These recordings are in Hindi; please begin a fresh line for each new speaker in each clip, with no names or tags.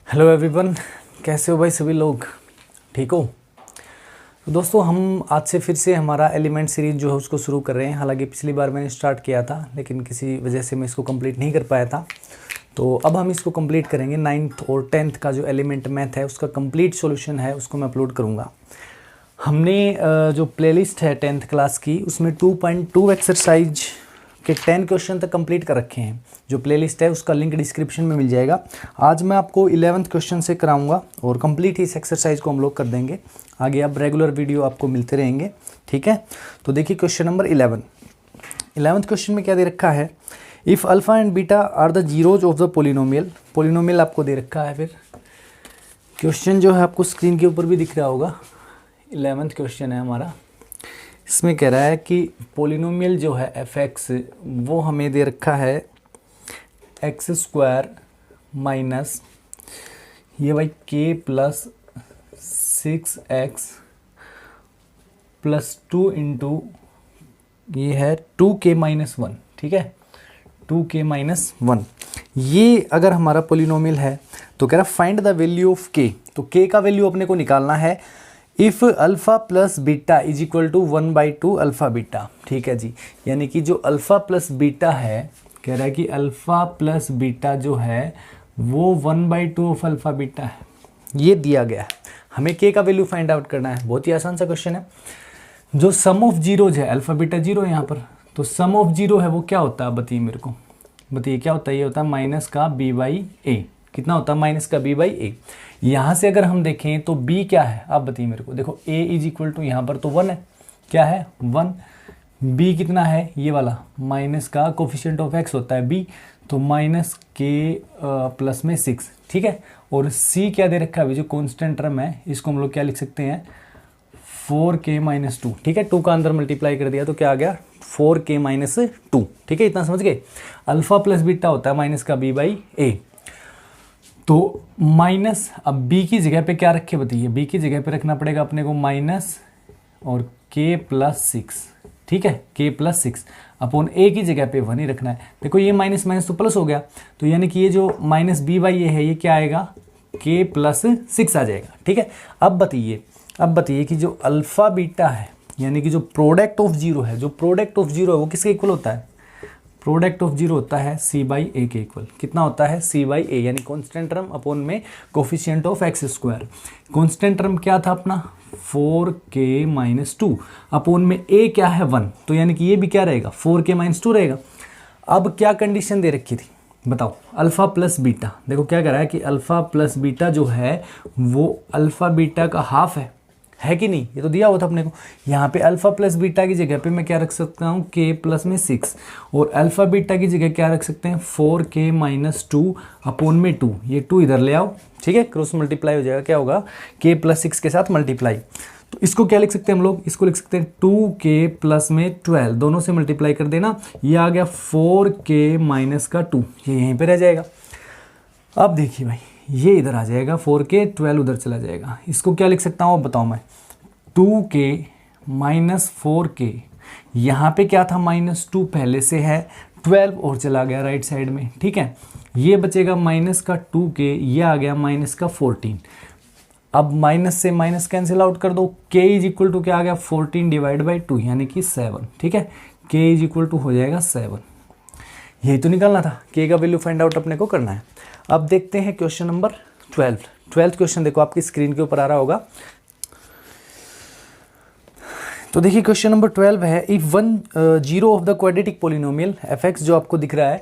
हेलो एवरीवन, कैसे हो भाई सभी लोग? ठीक हो? तो दोस्तों हम आज से फिर से हमारा एलिमेंट सीरीज जो है उसको शुरू कर रहे हैं। हालांकि पिछली बार मैंने स्टार्ट किया था लेकिन किसी वजह से मैं इसको कंप्लीट नहीं कर पाया था। तो अब हम इसको कंप्लीट करेंगे। 9th और 10th का जो एलिमेंट मैथ है उसका कंप्लीट सॉल्यूशन है उसको मैं अपलोड करूँगा। हमने जो प्लेलिस्ट है 10th क्लास की उसमें 2.2 एक्सरसाइज के 10 क्वेश्चन तक कंप्लीट कर रखे हैं। जो प्लेलिस्ट है उसका लिंक डिस्क्रिप्शन में मिल जाएगा। आज मैं आपको 11th क्वेश्चन से कराऊंगा और कंप्लीट इस एक्सरसाइज को हम लोग कर देंगे। आगे अब रेगुलर वीडियो आपको मिलते रहेंगे, ठीक है। तो देखिए क्वेश्चन नंबर 11th क्वेश्चन में क्या दे रखा है, if alpha and beta are the zeros of the polynomial आपको दे रखा है। फिर क्वेश्चन जो है आपको स्क्रीन के ऊपर भी दिख रहा होगा। 11th क्वेश्चन है हमारा। इसमें कह रहा है कि पोलिनोमियल जो है एफ एक्स वो हमें दे रखा है एक्स स्क्वायर माइनस ये भाई के प्लस 6x प्लस 2 इंटू ये है 2k माइनस 1, ठीक है, 2k माइनस 1। ये अगर हमारा पोलिनोमियल है तो कह रहा find the value of k। तो k का वैल्यू अपने को निकालना है if alpha plus beta is equal to 1/2 alpha beta, ठीक है जी। यानी कि जो अल्फ़ा प्लस बीटा है, कह रहा है कि अल्फ़ा प्लस बीटा जो है वो 1/2 ऑफ अल्फ़ा बीटा है। ये दिया गया है, हमें के का वैल्यू फाइंड आउट करना है। बहुत ही आसान सा क्वेश्चन है। जो सम ऑफ जीरोज है, अल्फ़ा बीटा जीरो है यहाँ पर, तो सम ऑफ जीरो है वो क्या होता है बताइए मेरे को, बताइए क्या होता है। ये होता है माइनस का b/a। कितना होता है माइनस का b/a। यहाँ से अगर हम देखें तो b क्या है आप बताइए मेरे को। देखो a इज इक्वल टू यहाँ पर तो 1 है, क्या है 1। b कितना है ये वाला, माइनस का कोफिशिएंट ऑफ x होता है b, तो माइनस के प्लस में 6, ठीक है। और c क्या दे रखा है, जो कॉन्स्टेंट टर्म है इसको हम लोग क्या लिख सकते हैं 4k माइनस 2, ठीक है। 2 का अंदर मल्टीप्लाई कर दिया तो क्या आ गया 4k माइनस 2, ठीक है। इतना समझ गए। अल्फा प्लस बीटा होता है माइनस का b/a। तो माइनस, अब b की जगह पे क्या रखे बताइए, b की जगह पे रखना पड़ेगा अपने को माइनस और k प्लस 6, ठीक है, k प्लस 6 अपॉन a की जगह पे 1 ही रखना है। देखो ये माइनस माइनस तो प्लस हो गया, तो यानी कि ये जो माइनस b/a है ये क्या आएगा k प्लस 6 आ जाएगा, ठीक है। अब बताइए कि जो अल्फ़ा बीटा है यानी कि जो प्रोडक्ट ऑफ जीरो है, जो प्रोडक्ट ऑफ जीरो है वो किसके इक्वल होता है, प्रोडक्ट ऑफ जीरो होता है c/a के इक्वल। कितना होता है c/a, यानी कांस्टेंट टर्म अपॉन में coefficient of x square. Constant term क्या था अपना 4k माइनस 2 अपॉन में a क्या है 1, तो यानी कि ये भी क्या रहेगा 4k माइनस 2 रहेगा। अब क्या कंडीशन दे रखी थी बताओ, अल्फ़ा प्लस बीटा। देखो क्या कह रहा है कि अल्फ़ा प्लस बीटा जो है वो अल्फ़ा बीटा का हाफ है कि नहीं, ये तो दिया हुआ था अपने को। यहाँ पे अल्फ़ा प्लस बीटा की जगह पे मैं क्या रख सकता हूँ k प्लस में 6, और अल्फ़ा बीटा की जगह क्या रख सकते हैं 4k माइनस 2 अपॉन में 2। ये 2 इधर ले आओ, ठीक है, क्रॉस मल्टीप्लाई हो जाएगा, क्या होगा k प्लस 6 के साथ मल्टीप्लाई। तो इसको क्या लिख सकते हैं हम लोग, इसको लिख सकते हैं 2k प्लस में 12, दोनों से मल्टीप्लाई कर देना, ये आ गया 4k माइनस का 2, ये यहीं पर रह जाएगा। अब देखिए भाई ये इधर आ जाएगा 4k, 12 उधर चला जाएगा। इसको क्या लिख सकता हूँ अब बताओ मैं, 2k माइनस 4k, यहाँ पे क्या था माइनस 2 पहले से है, 12 और चला गया राइट साइड में, ठीक है। ये बचेगा माइनस का 2k, ये आ गया माइनस का 14। अब माइनस से माइनस कैंसिल आउट कर दो, k इज इक्वल टू क्या आ गया 14 डिवाइड बाई 2 यानी कि 7, ठीक है। k इज इक्वल टू हो जाएगा 7। यही तो निकालना था, k का वैल्यू फाइंड आउट अपने को करना है। अब देखते हैं क्वेश्चन नंबर 12th क्वेश्चन देखो आपकी स्क्रीन के ऊपर आ रहा होगा। तो देखिए क्वेश्चन नंबर 12 है, if 1 zero of the quadratic polynomial F x जो आपको दिख रहा है,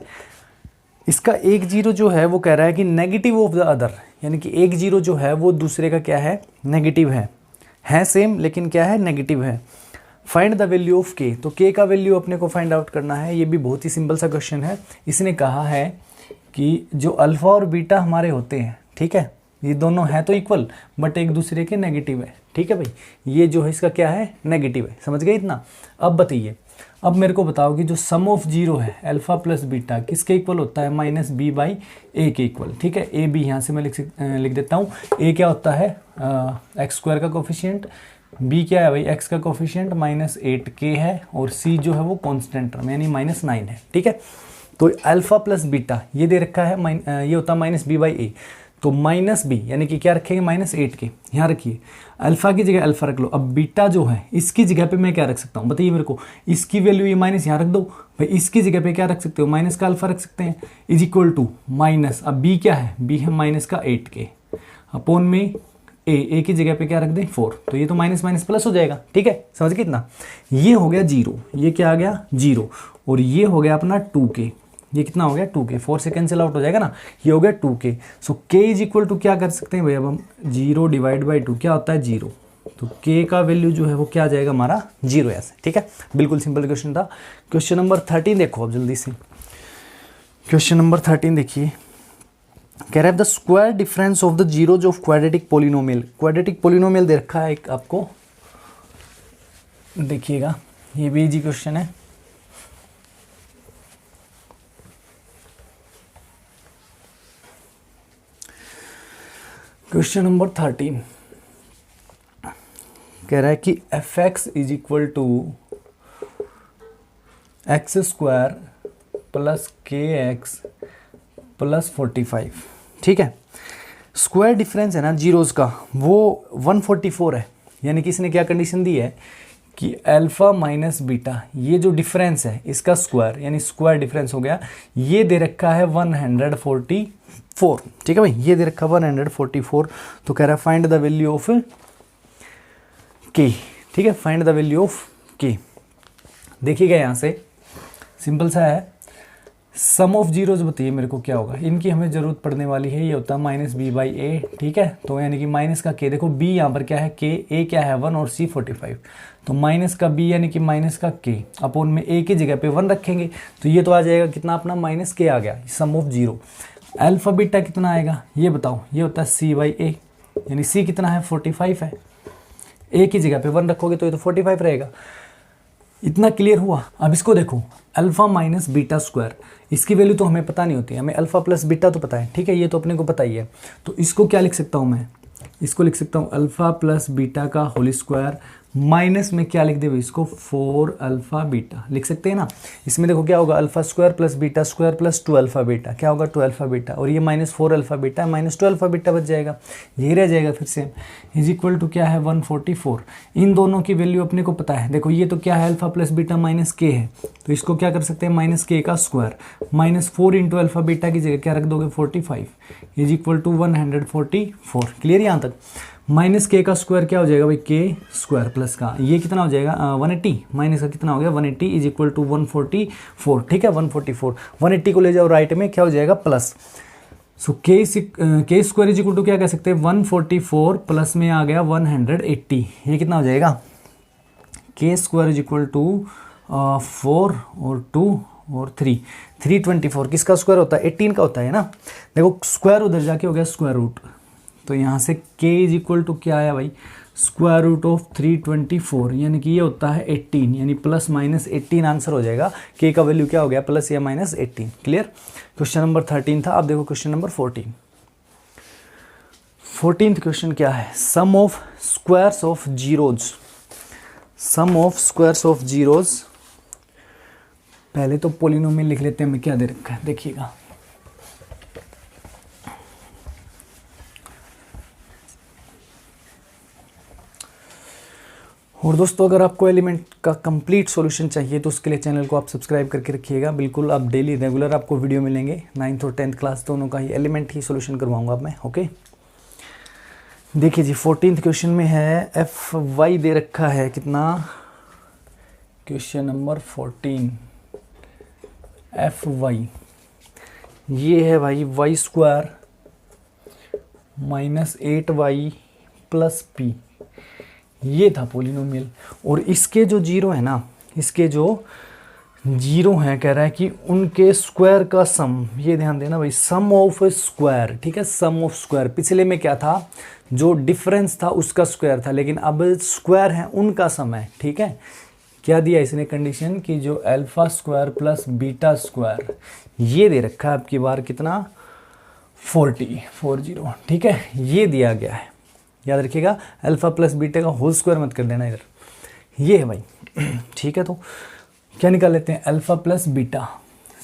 इसका एक जीरो जो है वो कह रहा है कि नेगेटिव ऑफ द अदर, यानी कि एक जीरो जो है वो दूसरे का क्या है नेगेटिव है सेम लेकिन क्या है नेगेटिव है। फाइंड द वैल्यू ऑफ के, तो के का वैल्यू अपने को फाइंड आउट करना है। ये भी बहुत ही सिंपल सा क्वेश्चन है। इसने कहा है कि जो अल्फ़ा और बीटा हमारे होते हैं, ठीक है, ये दोनों हैं तो इक्वल बट एक दूसरे के नेगेटिव है, ठीक है भाई। ये जो है इसका क्या है नेगेटिव है, समझ गए इतना। अब बताइए, अब मेरे को बताओ कि जो सम ऑफ जीरो है अल्फ़ा प्लस बीटा किसके इक्वल होता है माइनस b/a के इक्वल, ठीक है। a b यहाँ से मैं लिख देता हूँ। a क्या होता है एक्स स्क्वायर का कोफिशिएंट, b क्या है भाई x का कोफिशिएंट माइनस 8k है, और c जो है वो कांस्टेंट टर्म यानी -9 है, ठीक है। तो अल्फ़ा प्लस बीटा ये दे रखा है ये होता है -b/a। तो माइनस बी यानी कि क्या रखेंगे -8 के, यहाँ रखिए अल्फा की जगह अल्फा रख लो। अब बीटा जो है इसकी जगह पे मैं क्या रख सकता हूँ बताइए मेरे को, इसकी वैल्यू ये माइनस यहाँ रख दो भाई, इसकी जगह पे क्या रख सकते हो माइनस का अल्फा रख सकते हैं, इज इक्वल टू माइनस, अब बी क्या है, बी है माइनस का 8 के अपोन में ए की जगह पे क्या रख दें 4, तो ये तो माइनस माइनस प्लस हो जाएगा, ठीक है समझ कितना, ये हो गया 0, ये क्या आ गया 0, और ये हो गया अपना 2k, ये कितना हो गया 2k, 4 से कैंसिल आउट हो जाएगा ना, ये हो गया 2k। So k is equal to क्या कर सकते हैं भाई, अब हम 0 डिवाइड बाई 2 क्या होता है 0, तो k का वैल्यू जो है वो क्या आ जाएगा हमारा 0 ऐसे, ठीक है बिल्कुल सिंपल क्वेश्चन था। क्वेश्चन नंबर 13 देखो अब जल्दी से, क्वेश्चन नंबर 13 देखिए, कह रहा है the square difference of the zeros of quadratic polynomial, quadratic polynomial दे रखा है एक आपको, देखिएगा ये भी इजी क्वेश्चन है। क्वेश्चन नंबर 13 कह रहा है कि f x is equal to x square plus k x plus 45, ठीक है। स्क्वायर डिफरेंस है ना जीरोज का वो 144 है, यानी कि इसने क्या कंडीशन दी है कि अल्फा माइनस बीटा ये जो डिफरेंस है इसका स्क्वायर यानी स्क्वायर डिफरेंस हो गया, ये दे रखा है 144, ठीक है भाई, ये दे रखा 144, तो कह रहा है फाइंड द वैल्यू ऑफ के, ठीक है फाइंड द वैल्यू ऑफ के। देखिएगा यहाँ से सिंपल सा है, सम ऑफ जीरोज बताइए मेरे को क्या होगा, इनकी हमें जरूरत पड़ने वाली है, ये होता है माइनस बी बाई ए, ठीक है, तो यानी कि माइनस का के, देखो बी यहाँ पर क्या है के, ए क्या है 1 और सी 45, तो माइनस का बी यानी कि माइनस का के अपोन में ए की जगह पे 1 रखेंगे, तो ये तो आ जाएगा कितना अपना माइनस के आ गया, सम ऑफ जीरो। अल्फा बीटा कितना आएगा ये बताओ, ये होता है सी बाई ए, यानी सी कितना है 45 है, ए की जगह पे 1 रखोगे तो ये तो 45 रहेगा। इतना क्लियर हुआ। अब इसको देखो अल्फा माइनस बीटा स्क्वायर, इसकी वैल्यू तो हमें पता नहीं होती, हमें अल्फा प्लस बीटा तो पता है, ठीक है, ये तो अपने को पता ही है, तो इसको क्या लिख सकता हूँ मैं, इसको लिख सकता हूँ अल्फा प्लस बीटा का होल स्क्वायर माइनस में क्या लिख दे इसको 4 अल्फा बीटा लिख सकते हैं ना। इसमें देखो क्या होगा alpha square plus beta square plus 2 alpha beta, क्या होगा 2 अल्फा बीटा, और ये minus 4 alpha beta minus 2 alpha beta बच जाएगा, ये रह जाएगा फिर से इज इक्वल टू क्या है 144। इन दोनों की वैल्यू अपने को पता है, देखो ये तो क्या है अल्फा प्लस बीटा माइनस के है, तो इसको क्या कर सकते हैं माइनस के का square minus 4 into alpha beta की जगह क्या रख दोगे 45 इज इक्वल टू 144। क्लियर यहाँ तक। माइनस के का स्क्वायर क्या हो जाएगा भाई के स्क्वायर प्लस का ये कितना हो जाएगा 180 माइनस का कितना हो गया 180 इज इक्वल टू 144, ठीक है 144, 180 को ले जाओ राइट में क्या हो जाएगा प्लस, सो के स्क्वायर इज इक्वल टू क्या कह सकते हैं 144 प्लस में आ गया 180, ये कितना हो जाएगा के स्क्वायर इज इक्वल टू 4 और 2 और 3 324, किसका स्क्वायर होता है 18 का होता है ना। देखो स्क्वायर उधर जाके हो गया स्क्वायर रूट, तो यहाँ से k इज इक्वल टू क्या आया भाई स्क्वायर रूट ऑफ 324, यानी कि ये होता है 18, यानी प्लस माइनस 18 आंसर हो जाएगा। k का वैल्यू क्या हो गया प्लस या माइनस 18। क्लियर। क्वेश्चन नंबर 13 था। अब देखो क्वेश्चन नंबर 14th क्वेश्चन क्या है, sum of squares of zeros, sum of squares of zeros. पहले तो पॉलिनोमियल लिख लेते हैं, हमें क्या दे रखा है देखिएगा, और दोस्तों अगर आपको एलिमेंट का कंप्लीट सॉल्यूशन चाहिए तो उसके लिए चैनल को आप सब्सक्राइब करके रखिएगा। बिल्कुल आप डेली रेगुलर आपको वीडियो मिलेंगे, 9th और 10th क्लास दोनों का ही एलिमेंट ही सॉल्यूशन करवाऊंगा मैं। ओके देखिए जी 14th क्वेश्चन में है एफ वाई दे रखा है कितना, क्वेश्चन नंबर 14 एफ वाई, ये है भाई y square minus 8y plus p, ये था पॉलिनोमियल। और इसके जो जीरो है ना, इसके जो जीरो हैं कह रहा है कि उनके स्क्वायर का सम, ये ध्यान देना भाई सम ऑफ स्क्वायर, ठीक है सम ऑफ स्क्वायर। पिछले में क्या था जो डिफरेंस था उसका स्क्वायर था, लेकिन अब स्क्वायर है उनका सम है, ठीक है। क्या दिया इसने कंडीशन कि जो alpha square plus beta square ये दे रखा है आपकी बार कितना 40, ठीक है, ये दिया गया है। याद रखिएगा अल्फा प्लस बीटा का होल स्क्वायर मत कर देना इधर, ये है भाई ठीक है। तो क्या निकाल लेते हैं अल्फा प्लस बीटा,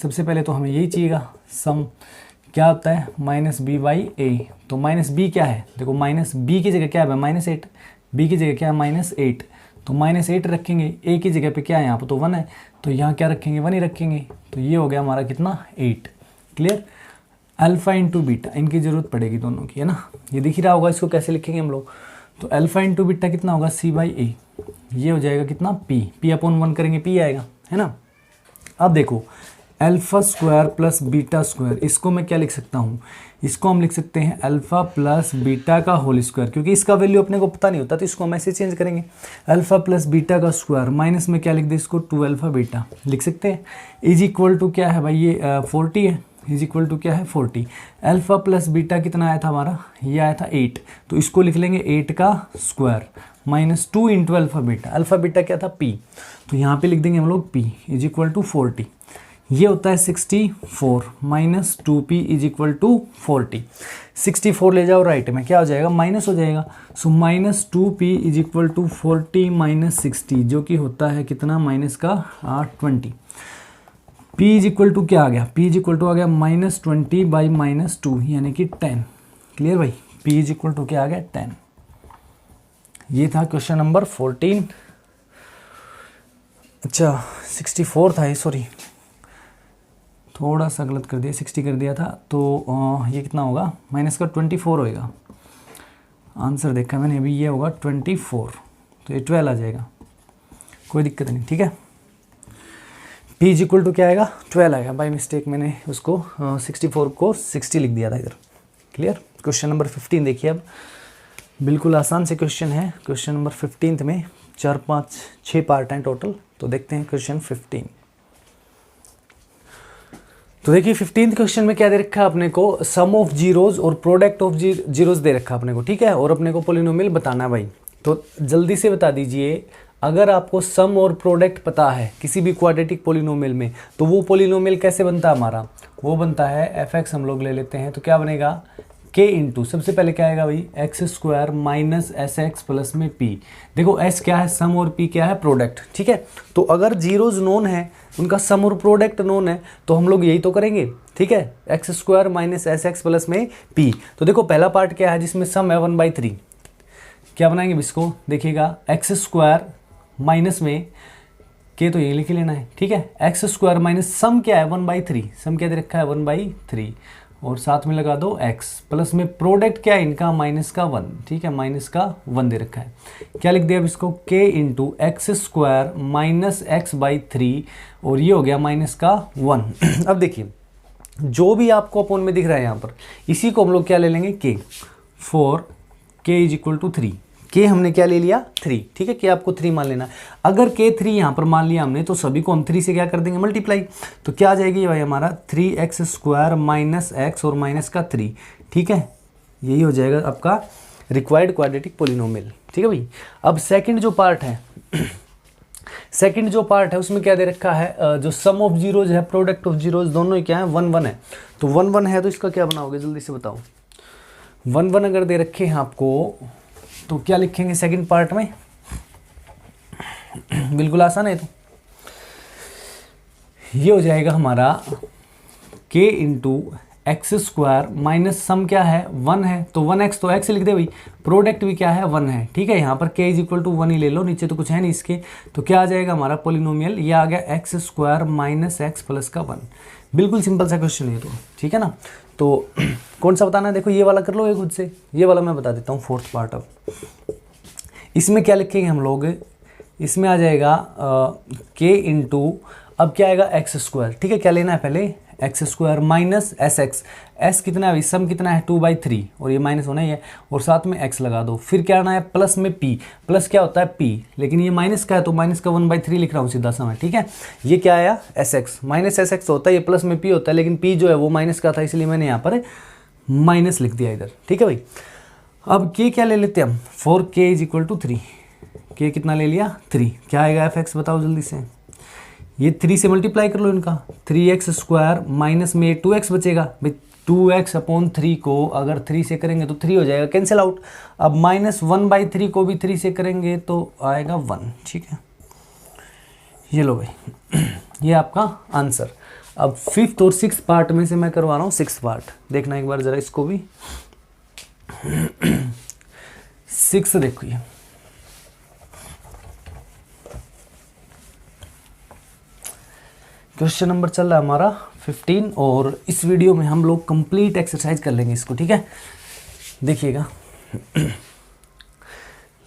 सबसे पहले तो हमें यही चाहिएगा सम क्या होता है माइनस बी बाई ए। तो माइनस बी क्या है, देखो माइनस बी की जगह क्या है -8, बी की जगह क्या है -8, तो -8 रखेंगे, ए की जगह पे क्या है यहाँ पर तो 1 है, तो यहाँ क्या रखेंगे 1 ही रखेंगे, तो ये हो गया हमारा कितना 8। क्लियर। अल्फा इंटू बीटा इनकी ज़रूरत पड़ेगी दोनों की, है ना, ये दिख ही रहा होगा, इसको कैसे लिखेंगे हम लोग, तो अल्फा इंटू बीटा कितना होगा c बाई ए, ये हो जाएगा कितना p अपॉन 1 करेंगे p आएगा, है ना। अब देखो alpha square plus beta square, इसको मैं क्या लिख सकता हूँ, इसको हम लिख सकते हैं अल्फा प्लस बीटा का होल स्क्वायर, क्योंकि इसका वैल्यू अपने को पता नहीं होता तो इसको हम ऐसे चेंज करेंगे, अल्फा प्लस बीटा का स्क्वायर माइनस में क्या लिख दे इसको 2 अल्फा बीटा लिख सकते हैं, इज इक्वल टू क्या है भाई ये 40 है, इज इक्वल टू क्या है 40। अल्फा प्लस बीटा कितना आया था हमारा, ये आया था 8, तो इसको लिख लेंगे 8 का square minus 2 into alpha beta क्या था p, तो यहाँ पे लिख देंगे हम लोग p इज इक्वल टू 40, ये होता है 64 minus 2p is equal to 40। 64 ले जाओ राइट में, क्या हो जाएगा माइनस हो जाएगा, so minus 2p is equal to 40 minus 60, जो कि होता है कितना माइनस का 20। p इज इक्वल टू क्या आ गया, p इज इक्वल टू आ गया -20 बाई -2 यानी कि 10। क्लियर भाई, p इज इक्वल टू क्या आ गया 10। ये था क्वेश्चन नंबर 14। अच्छा 64 था ये, सॉरी थोड़ा सा गलत कर दिया, 60 कर दिया था, तो ये कितना होगा माइनस का 24 होएगा, आंसर देखा मैंने अभी, ये होगा 24, तो ये 12 आ जाएगा, कोई दिक्कत नहीं, ठीक है। p इज इक्वल टू क्या आएगा 12 आएगा, बाय मिस्टेक मैंने उसको 64 को 60 लिख दिया था इधर। क्लियर। क्वेश्चन नंबर 15 देखिए, अब बिल्कुल आसान से क्वेश्चन है, क्वेश्चन नंबर 15 में 4 5 6 पार्ट हैं टोटल, तो देखते हैं क्वेश्चन 15। तो देखिए 15th क्वेश्चन में क्या दे रखा है अपने को, सम ऑफ जीरोज और प्रोडक्ट ऑफ जीरोज दे रखा है अपने को, ठीक है, और अपने को पोलिनोमियल बताना है भाई। तो जल्दी से बता दीजिए, अगर आपको सम और प्रोडक्ट पता है किसी भी क्वाड्रेटिक पोलिनोमियल में, तो वो पोलिनोमियल कैसे बनता है हमारा, वो बनता है fx हम लोग ले लेते हैं, तो क्या बनेगा k इंटू, सबसे पहले क्या आएगा भाई x square minus S x plus में p। देखो s क्या है सम और p क्या है प्रोडक्ट, ठीक है। तो अगर जीरोज नोन है, उनका सम और प्रोडक्ट नोन है, तो हम लोग यही तो करेंगे, ठीक है, x square minus S x plus में p। तो देखो पहला पार्ट क्या है जिसमें सम है 1/3, क्या बनाएंगे इसको, देखिएगा एक्स स्क्वायर माइनस में k तो यही लिख लेना है, ठीक है, एक्स स्क्वायर माइनस सम क्या है 1/3, सम क्या दे रखा है 1/3, और साथ में लगा दो x प्लस में प्रोडक्ट क्या है इनका माइनस का 1, ठीक है, माइनस का 1 दे रखा है, क्या लिख दिया अब इसको k into x square minus x/3, और ये हो गया माइनस का 1। अब देखिए जो भी आपको अपोन में दिख रहा है यहाँ पर, इसी को हम लोग क्या ले लेंगे k, for k is equal to 3, k हमने क्या ले लिया 3, ठीक है, k आपको 3 मान लेना है। अगर k 3 यहाँ पर मान लिया हमने, तो सभी को हम 3 से क्या कर देंगे मल्टीप्लाई, तो क्या आ जाएगी भाई हमारा 3x स्क्वायर माइनस x और माइनस का 3, ठीक है, यही हो जाएगा आपका रिक्वायर्ड क्वाड्रेटिक पोलिनोमियल, ठीक है भाई। अब सेकंड जो पार्ट है सेकंड जो पार्ट है उसमें क्या दे रखा है, जो सम ऑफ जीरोज है प्रोडक्ट ऑफ जीरोज दोनों ही क्या है 1 1 है, तो 1 1 है, तो इसका क्या बनाओगे जल्दी से बताओ। 1 1 अगर दे रखे हैं आपको, तो क्या लिखेंगे सेकंड पार्ट में, बिल्कुल आसान है, तो ये हो जाएगा हमारा k into x square minus sum क्या है 1 है, तो 1x तो x लिख दे भाई, प्रोडक्ट भी क्या है 1 है, ठीक है, यहाँ पर k इज इक्वल टू 1 ही ले लो, नीचे तो कुछ है नहीं इसके, तो क्या आ जाएगा हमारा पोलिनोमियल, ये आ गया x square minus x plus का 1। बिल्कुल सिंपल सा क्वेश्चन है, तो ठीक है ना। तो कौन सा बताना है, देखो ये वाला कर लो ये खुद से, ये वाला मैं बता देता हूँ फोर्थ पार्ट। अब इसमें क्या लिखेंगे हम लोग, इसमें आ जाएगा k इंटू, अब क्या आएगा एक्स स्क्वायर, ठीक है, क्या लेना है पहले x square minus S x, S कितना है सम कितना है 2/3, और ये माइनस होना ही है, और साथ में x लगा दो, फिर क्या आना है प्लस में p, प्लस क्या होता है p, लेकिन ये माइनस का है तो माइनस का 1/3 लिख रहा हूँ सीधा सा मैं, ठीक है। ये क्या आया S x, minus S x होता है, ये प्लस में p होता है, लेकिन p जो है वो माइनस का था, इसलिए मैंने यहाँ पर माइनस लिख दिया इधर, ठीक है भाई। अब k क्या ले लेते हैं हम, for k is equal to 3, k कितना ले लिया 3, क्या आएगा एफ एक्स बताओ जल्दी से, ये 3 से मल्टीप्लाई कर लो इनका, 3x स्क्वायर माइनस में 2x बचेगा भाई, 2x अपॉन 3 को अगर 3 से करेंगे तो 3 हो जाएगा कैंसिल आउट, अब माइनस 1/3 को भी 3 से करेंगे तो आएगा 1, ठीक है, ये लो भाई ये आपका आंसर। अब 5th और 6th पार्ट में से मैं करवा रहा हूँ 6th पार्ट, देखना एक बार जरा इसको भी। 6 देखो ये क्वेश्चन नंबर चल रहा है हमारा 15 और इस वीडियो में हम लोग कंप्लीट एक्सरसाइज कर लेंगे इसको, ठीक है। देखिएगा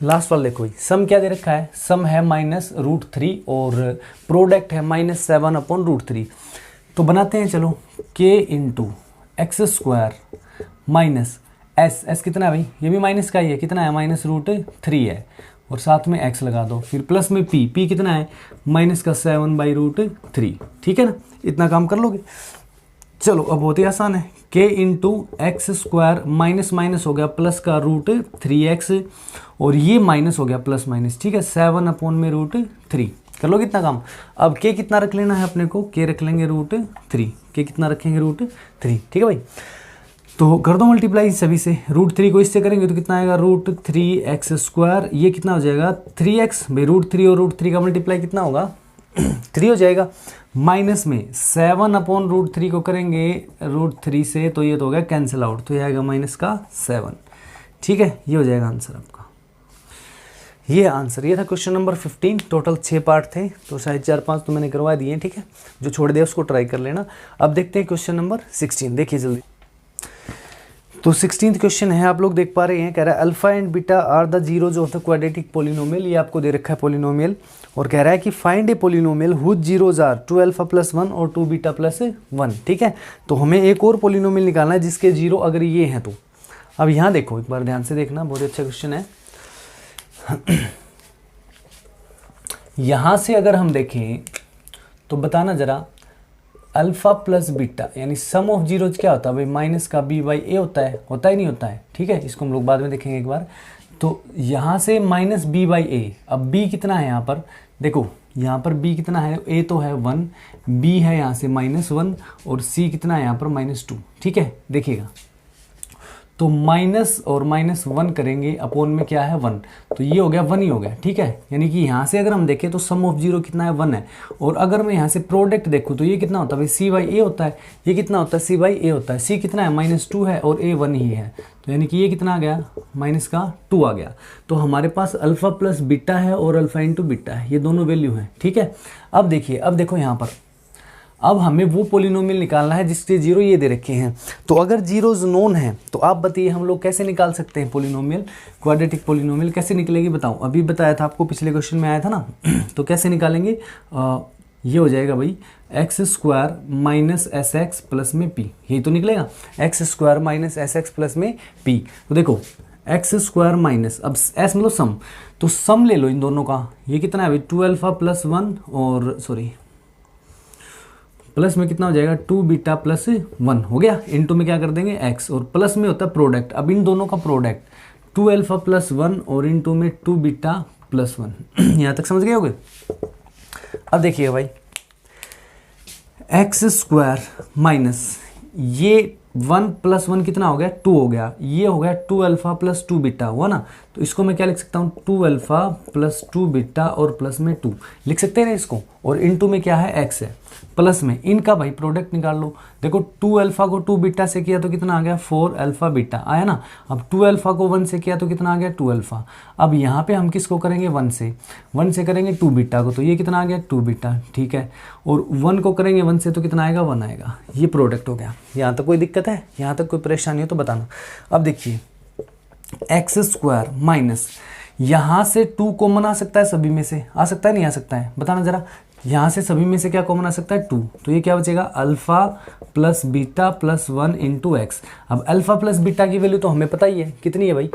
लास्ट वाला देखो, सम क्या दे रखा है, सम है -√3 और प्रोडक्ट है -7/√3। तो बनाते हैं, चलो k into x square minus S कितना है भाई, ये भी माइनस का ही है, कितना है -√3 है, और साथ में x लगा दो, फिर प्लस में p कितना है -7/√3, ठीक है ना, इतना काम कर लोगे। चलो अब बहुत ही आसान है, k into x square minus minus हो गया प्लस का √3x और ये माइनस हो गया प्लस माइनस, ठीक है, 7/√3 कर लो कितना काम। अब k कितना रख लेना है अपने को, k रख लेंगे √3, k कितना रखेंगे √3, ठीक है भाई। तो कर दो मल्टीप्लाई सभी से, √3 को इससे करेंगे तो कितना आएगा √3x², ये कितना हो जाएगा 3x, भाई √3 और √3 का मल्टीप्लाई कितना होगा 3 हो जाएगा, माइनस में 7/√3 को करेंगे √3 से तो ये तो हो गया कैंसिल आउट, तो ये आएगा -7, ठीक है, ये हो जाएगा आंसर आपका। ये आंसर, ये था क्वेश्चन नंबर 15। टोटल 6 पार्ट थे, तो शायद 4-5 तो मैंने करवा दिए, ठीक है, जो छोड़ दिया उसको ट्राई कर लेना। अब देखते हैं क्वेश्चन नंबर 16, देखिए जल्दी। तो 16th क्वेश्चन है, आप लोग देख पा रहे हैं, कह रहा है alpha and beta are the zeros of the quadratic polynomial, ये आपको दे रखा है पोलिनोमियल, और कह रहा है कि find a polynomial whose zeros are 2α + 1 और 2β + 1, ठीक है। तो हमें एक और पोलिनोमियल निकालना है जिसके जीरो अगर ये हैं तो। अब यहाँ देखो, एक बार ध्यान से देखना, बहुत अच्छा क्वेश्चन है। यहाँ से अगर हम देखें तो बताना जरा, अल्फा प्लस बीटा यानी सम ऑफ जीरोज क्या होता है भाई, माइनस का b/a होता है नहीं होता है, ठीक है, इसको हम लोग बाद में देखेंगे एक बार। तो यहाँ से -b/a, अब b कितना है यहाँ पर, देखो यहाँ पर b कितना है, a तो है 1, b है यहाँ से -1 और c कितना है यहाँ पर -2, ठीक है। देखिएगा तो माइनस और -1 करेंगे, अपोन में क्या है 1, तो ये हो गया 1 ही हो गया, ठीक है। यानी कि यहाँ से अगर हम देखें तो सम ऑफ जीरो कितना है 1 है, और अगर मैं यहाँ से प्रोडक्ट देखूँ तो ये कितना होता है भाई c/a होता है, ये कितना होता है c/a होता है, c कितना है -2 है और a 1 ही है, तो यानी कि ये कितना आ गया -2 आ गया। तो हमारे पास अल्फा प्लस बीटा है और अल्फा इंटू बीटा है, ये दोनों वैल्यू हैं, ठीक है। अब देखिए, अब देखो यहाँ पर, अब हमें वो पोलिनोमियल निकालना है जिसके जीरो ये दे रखे हैं। तो अगर जीरोज नोन है तो आप बताइए हम लोग कैसे निकाल सकते हैं पोलिनोमियल, क्वाड्रेटिक पोलिनोमियल कैसे निकलेगी बताओ। अभी बताया था आपको, पिछले क्वेश्चन में आया था ना। तो कैसे निकालेंगे, ये हो जाएगा भाई x² - sx प्लस में p, यही तो निकलेगा, x² - sx प्लस में p। तो देखो x² माइनस, अब s मतलब सम, तो सम ले लो इन दोनों का, ये कितना है भाई 2α + 1 और सॉरी प्लस में कितना हो जाएगा 2β + 1 हो गया, इनटू में क्या कर देंगे x, और प्लस में होता है प्रोडक्ट। अब इन दोनों का प्रोडक्ट 2α + 1 और इनटू में 2β + 1। यहाँ तक समझ गए होगे। अब देखिए भाई x² माइनस ये 1 + 1 कितना हो गया 2 हो गया, ये हो गया 2α + 2β हुआ ना, तो इसको मैं क्या लिख सकता हूँ 2α + 2β और प्लस में 2 लिख सकते हैं ना इसको, और इनटू में क्या है x है, प्लस में इनका भाई प्रोडक्ट निकाल लो। देखो 2α को 2β से किया तो कितना आ गया 4α आया ना, अब 2α को 1 से किया तो कितना आ गया 2α। अब यहाँ पे हम किसको करेंगे 1 से करेंगे 2β को, तो ये कितना आ गया 2β, ठीक है, और 1 को करेंगे 1 से तो कितना आएगा 1 आएगा, ये प्रोडक्ट हो गया। यहाँ तक कोई दिक्कत है, यहाँ तक कोई परेशानी हो तो बताना। अब देखिए x² माइनस, यहाँ से 2 कॉमन आ सकता है, सभी में से आ सकता है नहीं आ सकता है, बताना जरा। यहाँ से सभी में से क्या कॉमन आ सकता है 2, तो ये क्या बचेगा alpha plus beta plus 1 into x. अब अल्फा प्लस बीटा की वैल्यू तो हमें पता ही है कितनी है भाई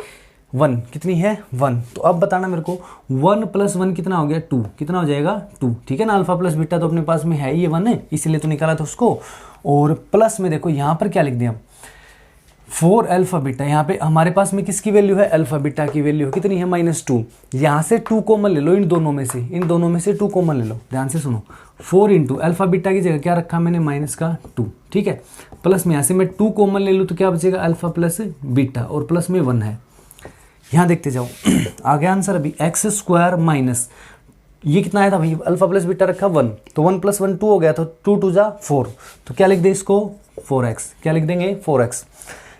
1, कितनी है 1। तो अब बताना मेरे को 1 + 1 कितना हो गया 2, कितना हो जाएगा 2, ठीक है ना। अल्फा प्लस बीटा तो अपने पास में है ही, 1 है, इसीलिए तो निकाला था उसको। और प्लस में देखो यहाँ पर क्या लिख दिया 4α बीटा, यहाँ पे हमारे पास में किसकी वैल्यू है अल्फा बीटा की वैल्यू कितनी है -2। यहाँ से 2 कॉमन ले लो, इन दोनों में से 2 कॉमन ले लो, ध्यान से सुनो। 4 इंटू अल्फा बीटा की जगह क्या रखा मैंने -2, ठीक है। प्लस में यहाँ से मैं 2 कॉमन ले लूँ तो क्या बचेगा अल्फा प्लस बीटा, और प्लस में 1 है। यहाँ देखते जाओ आ गया आंसर अभी x² माइनस ये कितना आया था भाई, अल्फा प्लस बीटा रखा 1, तो 1 + 1 2 हो गया, तो 2 2 जा 4, तो क्या लिख दे इसको 4x, क्या लिख देंगे 4x।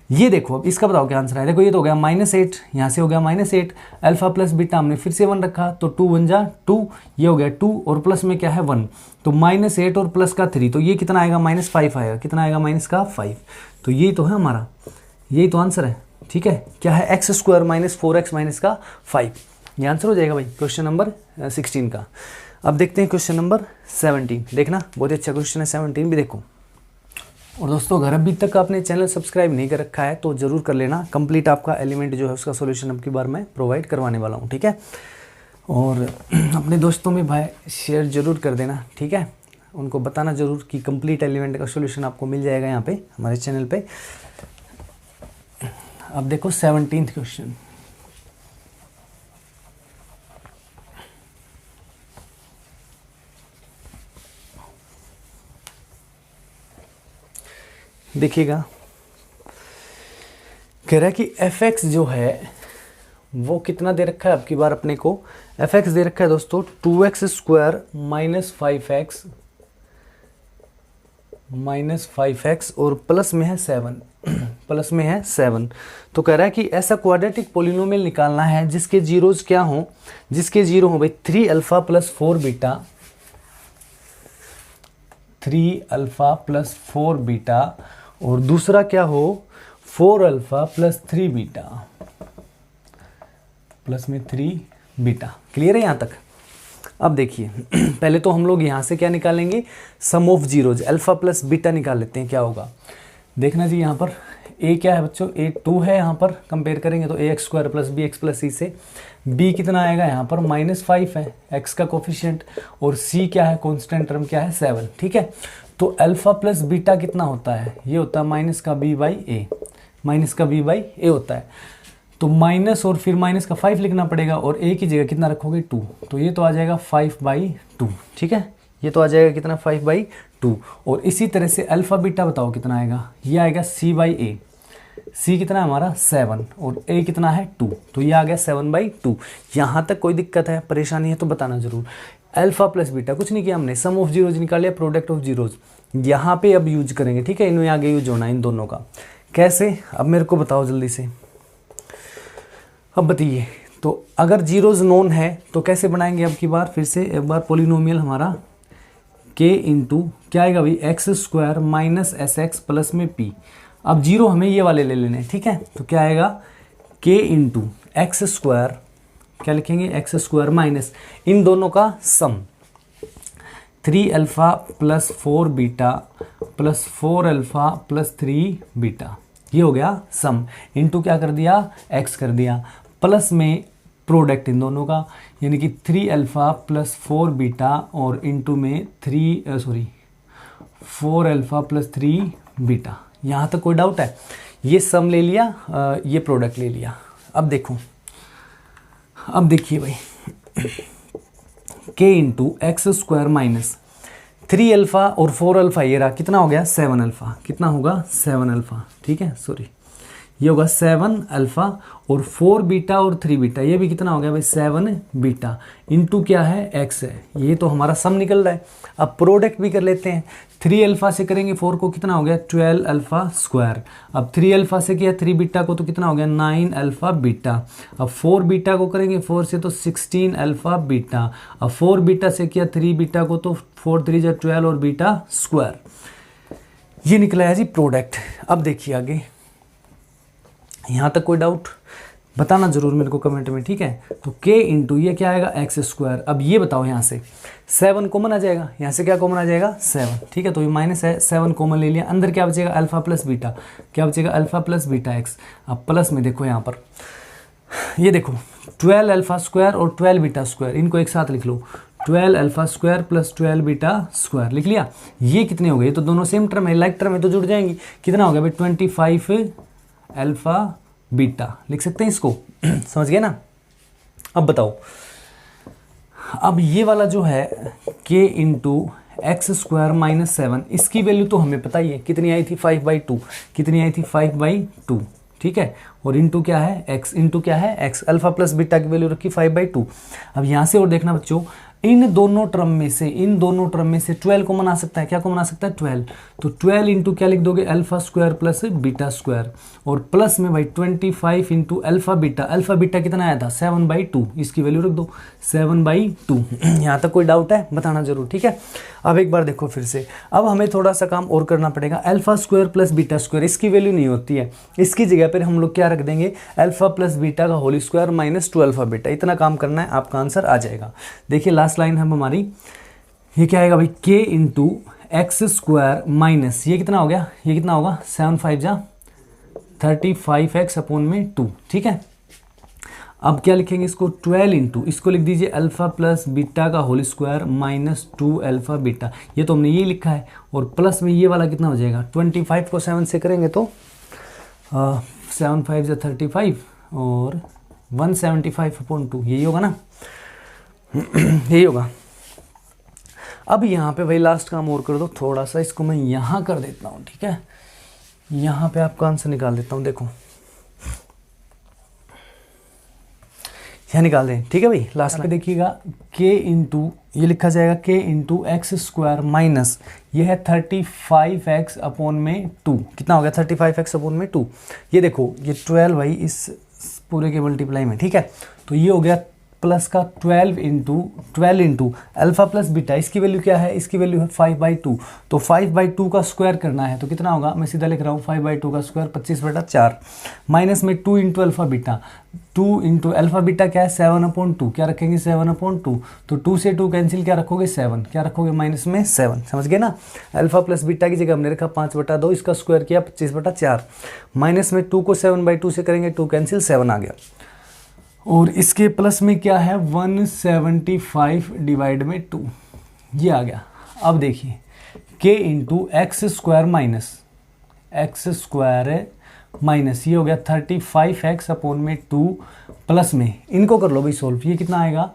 ये देखो अब इसका बताओ क्या आंसर है। देखो ये तो हो गया -8, यहाँ से हो गया -8, अल्फा प्लस बीटा हमने फिर से 1 रखा, तो 2 1 जा 2, ये हो गया 2 और प्लस में क्या है 1, तो -8 और प्लस का 3, तो ये कितना आएगा -5 आएगा, कितना आएगा -5, तो यही तो है हमारा, यही तो आंसर है। ठीक है, क्या है x² - 4x - 5, ये आंसर हो जाएगा भाई क्वेश्चन नंबर 16 का। अब देखते हैं क्वेश्चन नंबर 17, देखना बहुत ही अच्छा क्वेश्चन है 17 भी देखो। और दोस्तों अगर अभी तक आपने चैनल सब्सक्राइब नहीं कर रखा है तो ज़रूर कर लेना, कंप्लीट आपका एलिमेंट जो है उसका सॉल्यूशन अब की बार मैं प्रोवाइड करवाने वाला हूँ। ठीक है, और अपने दोस्तों में भाई शेयर ज़रूर कर देना। ठीक है, उनको बताना ज़रूर कि कंप्लीट एलिमेंट का सॉल्यूशन आपको मिल जाएगा यहाँ पे हमारे चैनल पे। अब देखो 17th क्वेश्चन, देखिएगा, कह रहा है कि f(x) जो है वो कितना दे रखा है अब की बार अपने को, f(x) दे रखा है दोस्तों 2x² - 5x और प्लस में है 7 प्लस में है 7। तो कह रहा है कि ऐसा क्वाड्रेटिक पोलिनोमियल निकालना है जिसके जीरोज क्या हो, जिसके जीरो हो भाई 3α + 4β, 3α + 4β, और दूसरा क्या हो 4α + 3β, प्लस में 3β। क्लियर है यहाँ तक? अब देखिए पहले तो हम लोग यहाँ से क्या निकालेंगे, sum of zeros, alpha plus beta निकाल लेते हैं, क्या होगा देखना जी। यहाँ पर a क्या है बच्चों, a 2 है, यहाँ पर कंपेयर करेंगे तो ax² + bx + c से b कितना आएगा यहाँ पर -5 है x का कोफिशिएंट, और c क्या है कांस्टेंट टर्म क्या है 7। ठीक है, तो अल्फा प्लस बीटा कितना होता है, ये होता है -b/a, -b/a होता है, तो माइनस और फिर माइनस का 5 लिखना पड़ेगा, और a की जगह कितना रखोगे 2, तो ये तो आ जाएगा 5/2। ठीक है, ये तो आ जाएगा कितना 5/2, और इसी तरह से अल्फा बीटा बताओ कितना आएगा, ये आएगा c/a, c कितना है हमारा 7 और a कितना है 2, तो ये आ गया 7/2। यहाँ तक कोई दिक्कत है परेशानी है तो बताना जरूर। अल्फा प्लस बीटा कुछ नहीं किया हमने, सम ऑफ जीरोज निकाल लिया, प्रोडक्ट ऑफ जीरोज यहाँ पे अब यूज करेंगे। ठीक है, इनमें आगे यूज होना इन दोनों का, कैसे अब मेरे को बताओ जल्दी से। अब बताइए, तो अगर जीरोज नोन है तो कैसे बनाएंगे अब की बार, फिर से एक बार पोलिनोमियल हमारा k इंटू क्या आएगा भाई x² - sx प्लस में p। अब जीरो हमें ये वाले ले लेने, ठीक है, तो क्या आएगा k इंटू x², क्या लिखेंगे x² माइनस इन दोनों का सम 3α + 4β + 4α + 3β, ये हो गया सम, इंटू क्या कर दिया x कर दिया, प्लस में प्रोडक्ट इन दोनों का, यानी कि 3α + 4β और इंटू में 4α + 3β। यहाँ तक कोई डाउट है? ये सम ले लिया, ये प्रोडक्ट ले लिया। अब देखो, अब देखिए भाई k इंटू x² माइनस 3α और 4α, ये रहा कितना हो गया 7α, कितना होगा 7α। ठीक है, सॉरी ये होगा 7α और 4β और 3β, ये भी कितना हो गया भाई 7β, इंटू क्या है x है, ये तो हमारा सम निकल रहा है। अब प्रोडक्ट भी कर लेते हैं, 3α से करेंगे 4 को कितना हो गया 12α², अब 3α से किया 3β को तो कितना हो गया 9α β, अब 4β को करेंगे 4 से तो 16α β, अब 4β से किया 3β को तो 4 3 जा 12 और β², ये निकला है जी प्रोडक्ट। अब देखिए आगे, यहाँ तक कोई डाउट बताना जरूर मेरे को कमेंट में। ठीक है, तो k इंटू ये क्या आएगा x²। अब ये बताओ यहाँ से 7 कॉमन आ जाएगा, यहाँ से क्या कॉमन आ जाएगा 7। ठीक है, तो ये माइनस है 7 कॉमन ले लिया, अंदर क्या बचेगा अल्फा प्लस बीटा, क्या बचेगा अल्फा प्लस बीटा x। अब प्लस में देखो यहाँ पर ये देखो 12α² और 12β², इनको एक साथ लिख लो, 12α² + 12β² लिख लिया। ये कितने हो गए, तो दोनों सेम टर्म है, लाइक टर्म है तो जुड़ जाएंगी। कितना हो गया भाई 25α बीटा लिख सकते हैं इसको समझ गए ना। अब बताओ, अब ये वाला जो है k इंटू x² - 7, इसकी वैल्यू तो हमें पता ही है कितनी आई थी 5/2, कितनी आई थी 5/2। ठीक है, और इंटू क्या है x, इंटू क्या है x, अल्फा प्लस बीटा की वैल्यू रखी 5/2। अब यहाँ से और देखना बच्चों, इन दोनों टर्म में से 12 को मना सकता है, क्या को मना सकता है 12, तो 12 इंटू क्या लिख दोगे alpha square plus beta square, और प्लस में भाई 25 इंटू अल्फा बीटा कितना आया था 7/2, इसकी वैल्यू रख दो 7/2। यहाँ तक कोई डाउट है बताना जरूर, ठीक है। अब एक बार देखो फिर से, अब हमें थोड़ा सा काम और करना पड़ेगा। Alpha square plus beta square इसकी वैल्यू नहीं होती है, इसकी जगह पर हम लोग क्या रख देंगे अल्फा प्लस बीटा का whole square minus 2 alpha beta, इतना काम करना है, आपका आंसर आ जाएगा। देखिए लास्ट लाइन है हमारी, ये क्या आएगा भाई के इंटू एक्स स्क्वायर माइनस ये कितना हो गया, ये कितना होगा 7 5 जा 35x अपॉन में 2, ठीक है। अब क्या लिखेंगे इसको 12 इंटू, इसको लिख दीजिए अल्फा प्लस बीटा का whole square minus 2 alpha beta, ये तो हमने ये लिखा है, और प्लस में ये वाला कितना हो जाएगा 25 को 7 से करेंगे तो 7 5 जा 35 और 175 अपॉन 2, यही होगा ना यही होगा। अब यहाँ पे भाई लास्ट काम और कर दो थोड़ा सा, इसको मैं यहाँ कर देता हूँ, ठीक है, यहाँ पे आपका आंसर निकाल देता हूँ, देखो यहाँ निकाल दें, ठीक है भाई। लास्ट में देखिएगा k इंटू ये लिखा जाएगा k into x square minus ये है 35x अपॉन में 2, कितना हो गया 35x अपॉन में 2, ये देखो ये 12 भाई इस पूरे के मल्टीप्लाई में, ठीक है, तो ये हो गया प्लस का 12 इंटू अल्फा प्लस बीटा, इसकी वैल्यू क्या है, इसकी वैल्यू है 5/2, तो 5/2 का स्क्वायर करना है तो कितना होगा, मैं सीधा लिख रहा हूँ 5/2 का स्क्वायर 25/4 माइनस में 2 into alpha beta, 2 into alpha beta क्या है 7/2, क्या रखेंगे 7/2, तो 2 से 2 कैंसिल, क्या रखोगे 7, क्या रखोगे माइनस में 7, समझ गए ना। अल्फा प्लस बीटा की जगह हमने रखा 5/2, इसका स्क्वायर किया 25/4 माइनस में 2 को 7/2 से करेंगे 2 कैंसिल 7 आ गया, और इसके प्लस में क्या है 175 डिवाइड में 2, ये आ गया। अब देखिए k into x square minus ये हो गया 35x अपॉन में 2 प्लस में इनको कर लो भाई सोल्व, ये कितना आएगा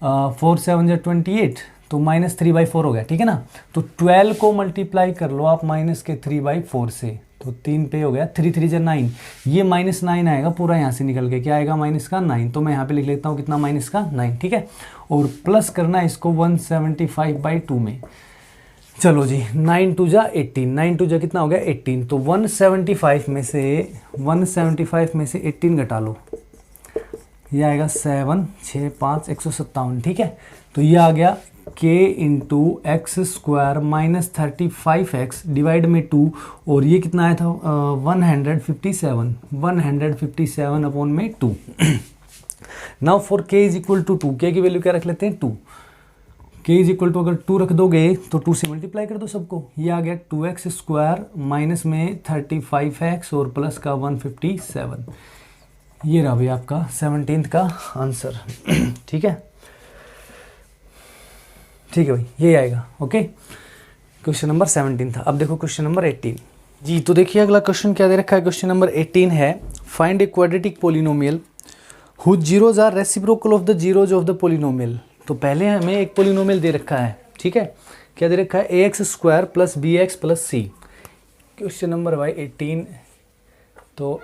4 7 जा 28, तो माइनस 3/4 हो गया, ठीक है ना। तो 12 को मल्टीप्लाई कर लो आप माइनस के 3/4 से, तो 3 पे हो गया 3 3 जा 9, ये माइनस 9 आएगा पूरा यहाँ से निकल के, क्या आएगा माइनस का 9, तो मैं यहाँ पे लिख लेता हूँ कितना माइनस का 9, ठीक है, और प्लस करना है इसको 175/2 में। चलो जी 9 2 जा 18, 9 2 जा कितना हो गया 18, तो 175 में से 18 घटा लो, ये आएगा 7 6 5 157, ठीक है। तो ये आ गया k into x square minus 35x divide में 2, और ये कितना आया था 157 अपॉन में 2। Now for k is equal to 2, k की वैल्यू क्या रख लेते हैं 2, k इज इक्वल टू अगर 2 रख दोगे तो 2 से मल्टीप्लाई कर दो सबको, ये आ गया 2x स्क्वायर माइनस में 35x और प्लस का 157, ये रहा भाई आपका 17th का आंसर, ठीक है भाई, ये आएगा। ओके, क्वेश्चन नंबर 17 था। अब देखो क्वेश्चन नंबर 18 जी, तो देखिए अगला क्वेश्चन क्या दे रखा है, क्वेश्चन नंबर 18 है find a quadratic polynomial whose zeros are reciprocal of the zeros of the polynomial. तो पहले हमें एक पोलिनोमियल दे रखा है, ठीक है, क्या दे रखा है ax square plus bx plus c, question number भाई 18। तो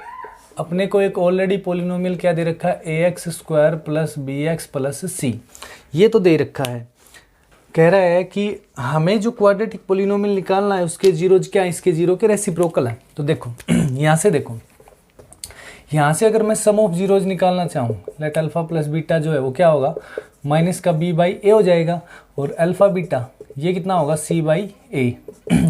अपने को एक ऑलरेडी पोलिनोमियल क्या दे रखा है ax square plus bx plus c, ये तो दे रखा है। कह रहा है कि हमें जो क्वाड्रेटिक पोलिनोमियल निकालना है उसके जीरोज क्या है, इसके जीरो के रेसिप्रोकल है। तो देखो यहाँ से देखो, यहाँ से अगर मैं सम ऑफ जीरोज निकालना चाहूँ, लेट अल्फा प्लस बीटा जो है वो क्या होगा माइनस का b/a हो जाएगा, और अल्फा बीटा ये कितना होगा c/a।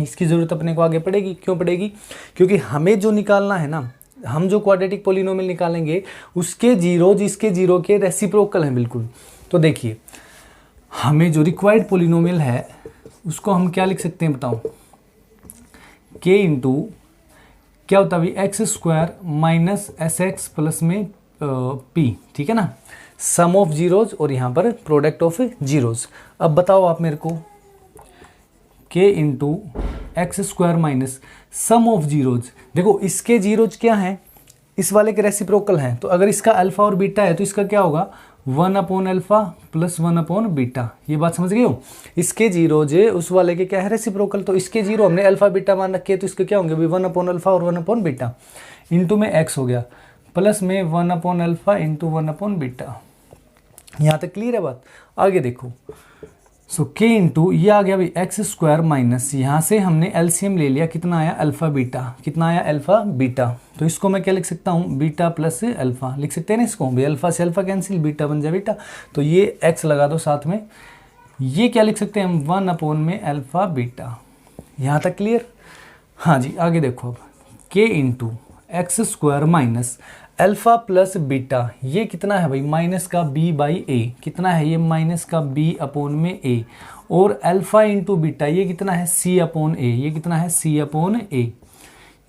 इसकी ज़रूरत अपने को आगे पड़ेगी, क्यों पड़ेगी, क्योंकि हमें जो निकालना है ना, हम जो क्वाड्रेटिक पोलिनोमियल निकालेंगे उसके जीरोज इसके जीरो के रेसिप्रोकल हैं बिल्कुल। तो देखिए हमें जो रिक्वायर्ड पोलिनोमियल है उसको हम क्या लिख सकते हैं बताओ, k इंटू क्या होता है x square minus SX plus में p, ठीक है ना, सम ऑफ जीरोज और यहाँ पर प्रोडक्ट ऑफ जीरोज। अब बताओ आप मेरे को k into x square minus sum of zeros, देखो इसके जीरोज क्या हैं, इस वाले के रेसिप्रोकल हैं, तो अगर इसका अल्फा और बीटा है तो इसका क्या होगा 1/अल्फा प्लस 1/बीटा, ये बात समझ गए हो। इसके जीरो जे उस वाले के क्या है रेसिप्रोकल, तो इसके जीरो हमने अल्फा बीटा मान रखे, तो इसके क्या होंगे भाई 1/अल्फा और 1/बीटा, इंटू में x हो गया प्लस में 1/अल्फा इंटू 1/बीटा। यहाँ तक क्लियर है बात। आगे देखो सो के इंटू ये आ गया भाई एक्स स्क्वायर माइनस, यहाँ से हमने एलसीएम ले लिया, कितना आया अल्फा बीटा, कितना आया अल्फा बीटा। तो इसको मैं क्या लिख सकता हूँ, बीटा प्लस अल्फा लिख सकते हैं ना इसको भाई, अल्फा से अल्फा कैंसिल, बीटा बन जाए बीटा। तो ये एक्स लगा दो साथ में, ये क्या लिख सकते हैं हम 1 में अल्फा बीटा। यहाँ तक क्लियर? हाँ जी, आगे देखो अब के into x square minus alpha plus beta, ये कितना है भाई माइनस का b बाई ए, कितना है ये माइनस का b अपॉन में a, और अल्फा इंटू बीटा ये कितना है c अपॉन ए, ये कितना है c अपॉन ए।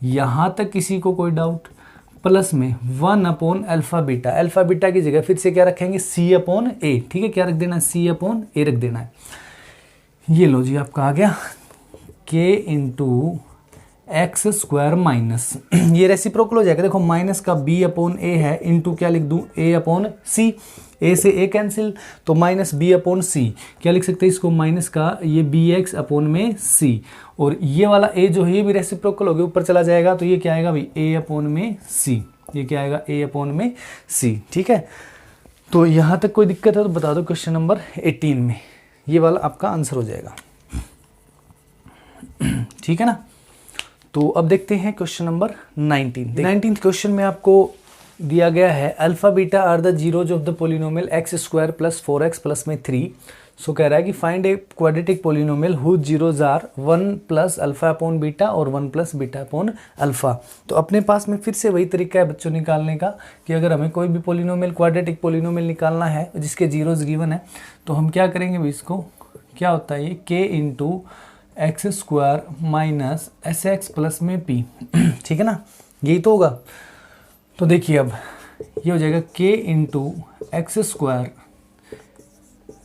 यहाँ तक किसी को कोई डाउट? प्लस में 1 upon alpha beta, alpha beta की जगह फिर से क्या रखेंगे c अपॉन ए, ठीक है, क्या रख देना है c अपॉन ए रख देना है। ये लो जी आपका आ गया k into x square minus, ये रेसिप्रोकल हो जाएगा, देखो माइनस का b अपॉन ए है, इंटू क्या लिख दूं a अपॉन सी, a से a कैंसिल, तो माइनस b अपॉन सी, क्या लिख सकते हैं इसको माइनस का ये bx अपॉन में c, और ये वाला a जो है ये भी रेसिप्रोकल हो गया, ऊपर चला जाएगा, तो ये क्या आएगा भाई a अपॉन में c, ये क्या आएगा a अपॉन में c, ठीक है। तो यहाँ तक कोई दिक्कत है तो बता दो, क्वेश्चन नंबर 18 में ये वाला आपका आंसर हो जाएगा, ठीक है ना। तो अब देखते हैं क्वेश्चन नंबर 19 क्वेश्चन में आपको दिया गया है alpha beta are the zeros of the polynomial x square plus 4x plus में 3। सो कह रहा है कि find a quadratic polynomial whose zeros are 1 plus alpha upon beta और 1 प्लस बीटा अपॉन अल्फा। तो अपने पास में फिर से वही तरीका है बच्चों निकालने का कि अगर हमें कोई भी पोलिनोमियल क्वाड्रेटिक पोलिनोमियल निकालना है जिसके जीरोज गिवन है, तो हम क्या करेंगे भाई, इसको क्या होता है ये के into x square minus S x plus में पी, ठीक है ना, यही तो होगा। तो देखिए अब ये हो जाएगा के इंटू एक्स स्क्वायर,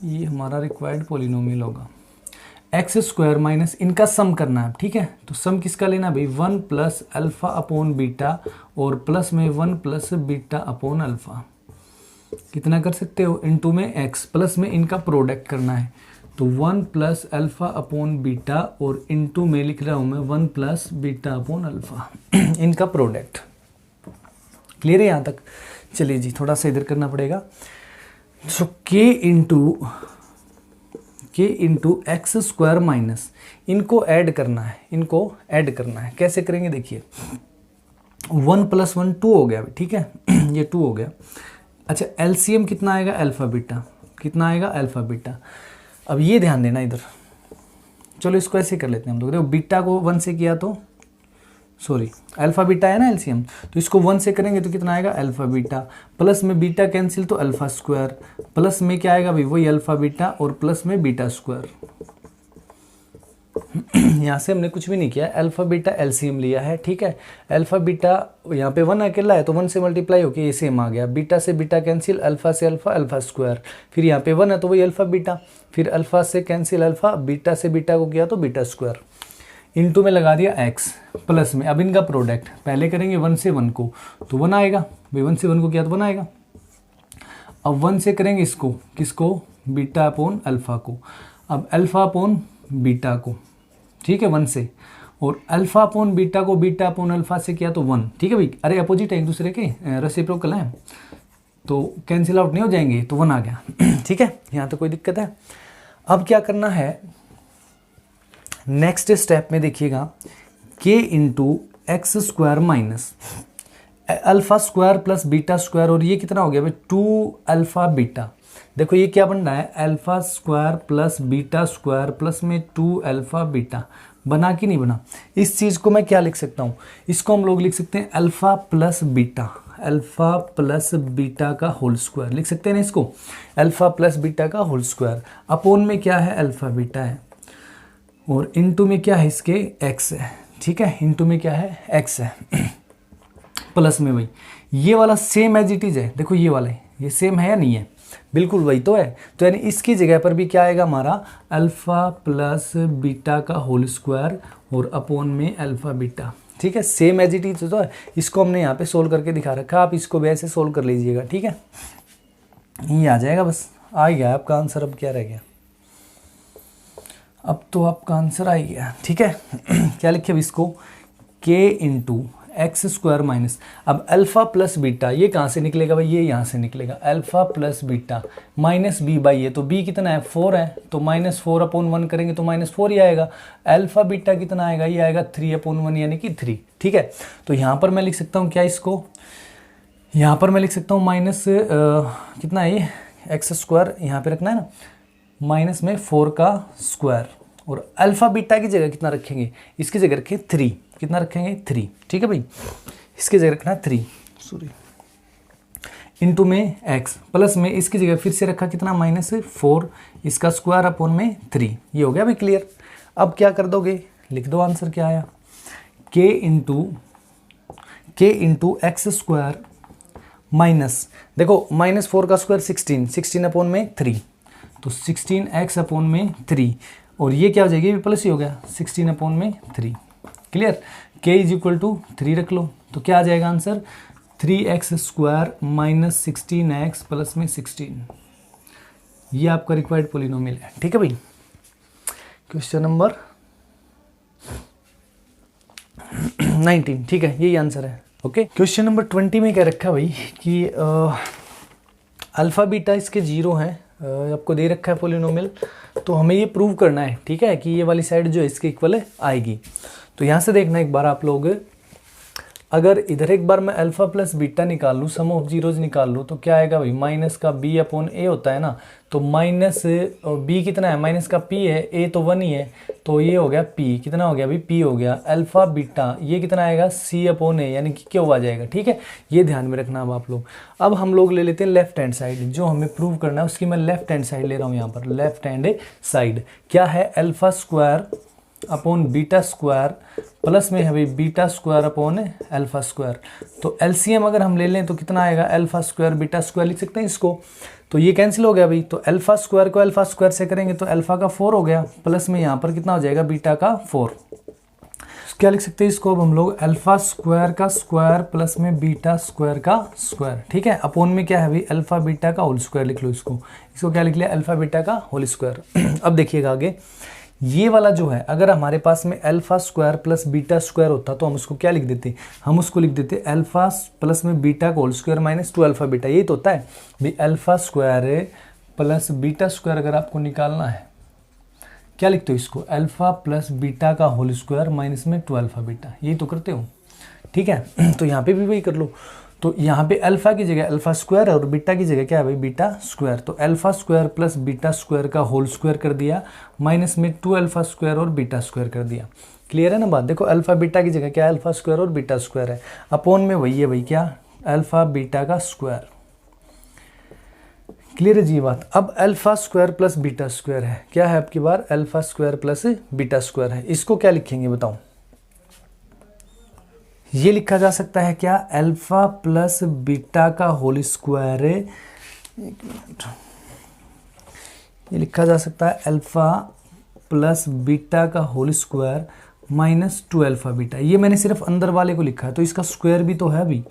ये हमारा रिक्वायर्ड पोलिनोमियल होगा, एक्स स्क्वायर माइनस इनका सम करना है, ठीक है। तो सम किसका लेना भाई 1 प्लस अल्फा अपॉन बीटा और प्लस में 1 प्लस बीटा अपॉन अल्फा, कितना कर सकते हो इंटू में एक्स, प्लस में इनका प्रोडक्ट करना है, तो 1 प्लस अल्फा अपॉन बीटा और इनटू में लिख रहा हूं मैं 1 प्लस बीटा अपॉन अल्फा इनका प्रोडक्ट। क्लियर है यहाँ तक? चलिए जी थोड़ा सा इधर करना पड़ेगा। सो के इंटू एक्स स्क्वायर माइनस, इनको ऐड करना है, इनको ऐड करना है, कैसे करेंगे देखिए, 1 प्लस 1 2 हो गया, ठीक है ये 2 हो गया। अच्छा एलसीएम कितना आएगा अल्फा बीटा, कितना आएगा अल्फा बीटा। अब ये ध्यान देना इधर, चलो इसको ऐसे कर लेते हैं हम लोग, देखो बीटा को 1 से किया तो सॉरी अल्फा बीटा है ना एलसीएम, तो इसको 1 से करेंगे तो कितना आएगा अल्फा बीटा, प्लस में बीटा कैंसिल तो अल्फा स्क्वायर, प्लस में क्या आएगा भाई वही अल्फा बीटा और प्लस में बीटा स्क्वायर। यहाँ से हमने कुछ भी नहीं किया, अल्फा बीटा एलसीएम लिया है, ठीक है। अल्फा बीटा यहाँ पे 1 अकेला है तो 1 से मल्टीप्लाई होकर ये सेम आ गया, बीटा से बीटा कैंसिल, अल्फा से अल्फा अल्फा स्क्वायर, फिर यहाँ पे 1 है तो वही अल्फा बीटा, फिर अल्फा से कैंसिल अल्फा, बीटा से बीटा को किया तो बीटा स्क्वायर, इनटू में लगा दिया एक्स, प्लस में अब इनका प्रोडक्ट पहले करेंगे 1 से 1 को तो 1 आएगा भाई, 1 से 1 को किया तो 1 आएगा। अब 1 से करेंगे इसको, किसको, बीटा अपॉन अल्फा को, अब अल्फा अपॉन बीटा को, ठीक है 1 से, और अल्फा अपॉन बीटा को बीटा अपॉन अल्फा से किया तो 1, ठीक है भाई, अरे अपोजिट है एक दूसरे के, रेसिप्रोकल है तो कैंसिल आउट नहीं हो जाएंगे, तो 1 आ गया ठीक है, यहाँ तो कोई दिक्कत है। अब क्या करना है नेक्स्ट स्टेप में देखिएगा, के into x square minus alpha square plus beta square, और ये कितना हो गया भाई 2 अल्फा बीटा, देखो ये क्या बन रहा है alpha square plus beta square plus में 2 अल्फा बीटा, बना कि नहीं बना। इस चीज़ को मैं क्या लिख सकता हूँ, इसको हम लोग लिख सकते हैं alpha plus beta, alpha plus beta का होल स्क्वायर लिख सकते हैं ना इसको, अल्फा प्लस बीटा का होल स्क्वायर, अपोन में क्या है अल्फा बीटा है, और इनटू में क्या है इसके एक्स है, ठीक है, इनटू में क्या है एक्स है, प्लस में वही ये वाला सेम एज इट इज है, देखो ये वाला ये सेम है या नहीं है, बिल्कुल वही तो है, तो यानी इसकी जगह पर भी क्या आएगा हमारा अल्फा प्लस बीटा का होल स्क्वायर और अपोन में अल्फा बीटा, ठीक है, सेम एज इट इज तो है। इसको हमने यहाँ पे सोल्व करके दिखा रखा, आप इसको भी ऐसे सोल्व कर लीजिएगा, ठीक है, ये आ जाएगा, बस आ गया आपका आंसर। अब क्या रह गया, अब तो आपका आंसर आ गया, ठीक है क्या लिखे इसको, k into x square minus, अब अल्फा प्लस बीटा ये कहाँ से निकलेगा भाई, ये यहाँ से निकलेगा, alpha plus beta minus b by a, तो बी कितना है 4 है, तो -4/1 करेंगे तो -4 ही आएगा। अल्फा बीटा कितना आएगा, ये आएगा 3/1 यानी कि 3। ठीक है, तो यहाँ पर मैं लिख सकता हूँ क्या, इसको यहाँ पर मैं लिख सकता हूँ माइनस कितना है ये एक्स स्क्वायर, यहाँ पे रखना है ना, माइनस में 4 का स्क्वायर, और अल्फा बीटा की जगह कितना रखेंगे, इसकी जगह रखें 3, कितना रखेंगे 3। ठीक है भाई, इसकी जगह रखना 3 सॉरी, इंटू में x प्लस में इसकी जगह फिर से रखा कितना -4, इसका स्क्वायर अपॉन में 3। ये हो गया भाई क्लियर। अब क्या कर दोगे, लिख दो आंसर क्या आया, k into x square minus, देखो -4 का स्क्वायर 16 अपॉन में 3, तो 16x अपॉन में 3, और ये क्या हो जाएगी, ये प्लस ही हो गया 16 अपॉन में 3। क्लियर, k = 3 रख लो, तो क्या आ जाएगा answer 3x square minus 16x plus में 16। ये आपका रिक्वायर्ड पोलिनोमियल है। ठीक है भाई, क्वेश्चन नंबर 19। ठीक है, यही आंसर है। ओके, क्वेश्चन नंबर 20 में क्या रखा है भाई कि अल्फ़ा बीटा इसके 0 हैं, आपको दे रखा है पोलिनोमियल, तो हमें ये प्रूव करना है। ठीक है, कि ये वाली साइड जो है इसके इक्वल आएगी। तो यहाँ से देखना एक बार आप लोग, अगर इधर एक बार मैं अल्फ़ा प्लस बीटा निकाल लूँ, सम ऑफ जीरोज निकाल लूँ, तो क्या आएगा भाई, माइनस का b अपॉन ए होता है ना, तो माइनस b कितना है, माइनस का p है, a तो 1 ही है, तो ये हो गया p, कितना हो गया भाई, p हो गया। अल्फ़ा बीटा ये कितना आएगा, c अपॉन ए, यानी कि क्यों आ जाएगा। ठीक है, ये ध्यान में रखना अब आप लोग। अब हम लोग ले लेते हैं लेफ्ट हैंड साइड, जो हमें प्रूव करना है उसकी मैं लेफ्ट हैंड साइड ले रहा हूँ यहाँ पर। लेफ्ट हैंड साइड क्या है, alpha square upon beta square plus में है भाई beta square upon alpha square. तो एलसीएम अगर हम ले लें तो कितना आएगा, अल्फा स्क्वायर बीटा स्क्वायर लिख सकते हैं इसको, तो ये कैंसिल हो गया भाई। तो अल्फा स्क्वायर को अल्फा स्क्वायर से करेंगे तो अल्फा का 4 हो गया, प्लस में यहाँ पर कितना हो जाएगा, बीटा का 4। क्या लिख सकते हैं इसको अब हम लोग, अल्फा स्क्वायर का स्क्वायर प्लस में बीटा स्क्वायर का स्क्वायर। ठीक है, अपॉन में क्या है भाई, अल्फा बीटा का होल स्क्वायर लिख लो इसको क्या लिख लिया, अल्फा बीटा का होल स्क्वायर। अब देखिएगा आगे, ये वाला जो है अगर हमारे पास में alpha square plus beta square होता तो हम उसको क्या लिख देते, हम उसको लिख देते अल्फा प्लस में बीटा का whole square minus 2 alpha beta. यही तो होता है भाई, alpha square plus beta square अगर आपको निकालना है क्या लिखते हो इसको, अल्फा प्लस बीटा का होल स्क्वायर माइनस में 2 अल्फा बीटा। यही तो करते हो। ठीक है, तो यहाँ पे भी वही कर लो। तो यहाँ पे अल्फा की जगह अल्फा स्क्वायर है और बीटा की जगह क्या है भाई, बीटा स्क्वायर। तो alpha square plus beta square का होल स्क्वायर कर दिया, माइनस में 2 अल्फा स्क्वायर और बीटा स्क्वायर कर दिया। क्लियर है ना बात। देखो अल्फा बीटा की जगह क्या है, अल्फा स्क्वायर और बीटा स्क्वायर है, अपॉन में वही है भाई क्या, अल्फा बीटा का स्क्वायर। क्लियर है जी बात। अब alpha square plus beta square है, क्या है आपकी बार, alpha square plus beta square है। इसको क्या लिखेंगे बताओ, ये लिखा जा सकता है क्या, अल्फा प्लस बीटा का होल स्क्वायर, एक मिनट, ये लिखा जा सकता है अल्फा प्लस बीटा का whole square minus 2 alpha beta. ये मैंने सिर्फ अंदर वाले को लिखा है, तो इसका स्क्वायर भी तो है अभी,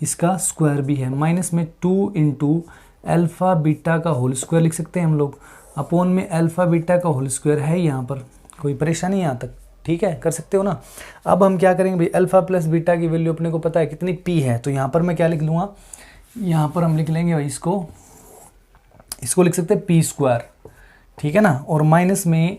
इसका स्क्वायर भी है, माइनस में 2 इंटू अल्फा बीटा का होल स्क्वायर लिख सकते हैं हम लोग, अपॉन में अल्फा बीटा का होल स्क्वायर है यहाँ पर, कोई परेशानी यहाँ तक। ठीक है, कर सकते हो ना। अब हम क्या करेंगे भाई, अल्फा प्लस बीटा की वैल्यू अपने को पता है कितनी, पी है, तो यहाँ पर मैं क्या लिख लूँगा, यहाँ पर हम लिख लेंगे भाई इसको लिख सकते हैं पी स्क्वायर। ठीक है ना, और माइनस में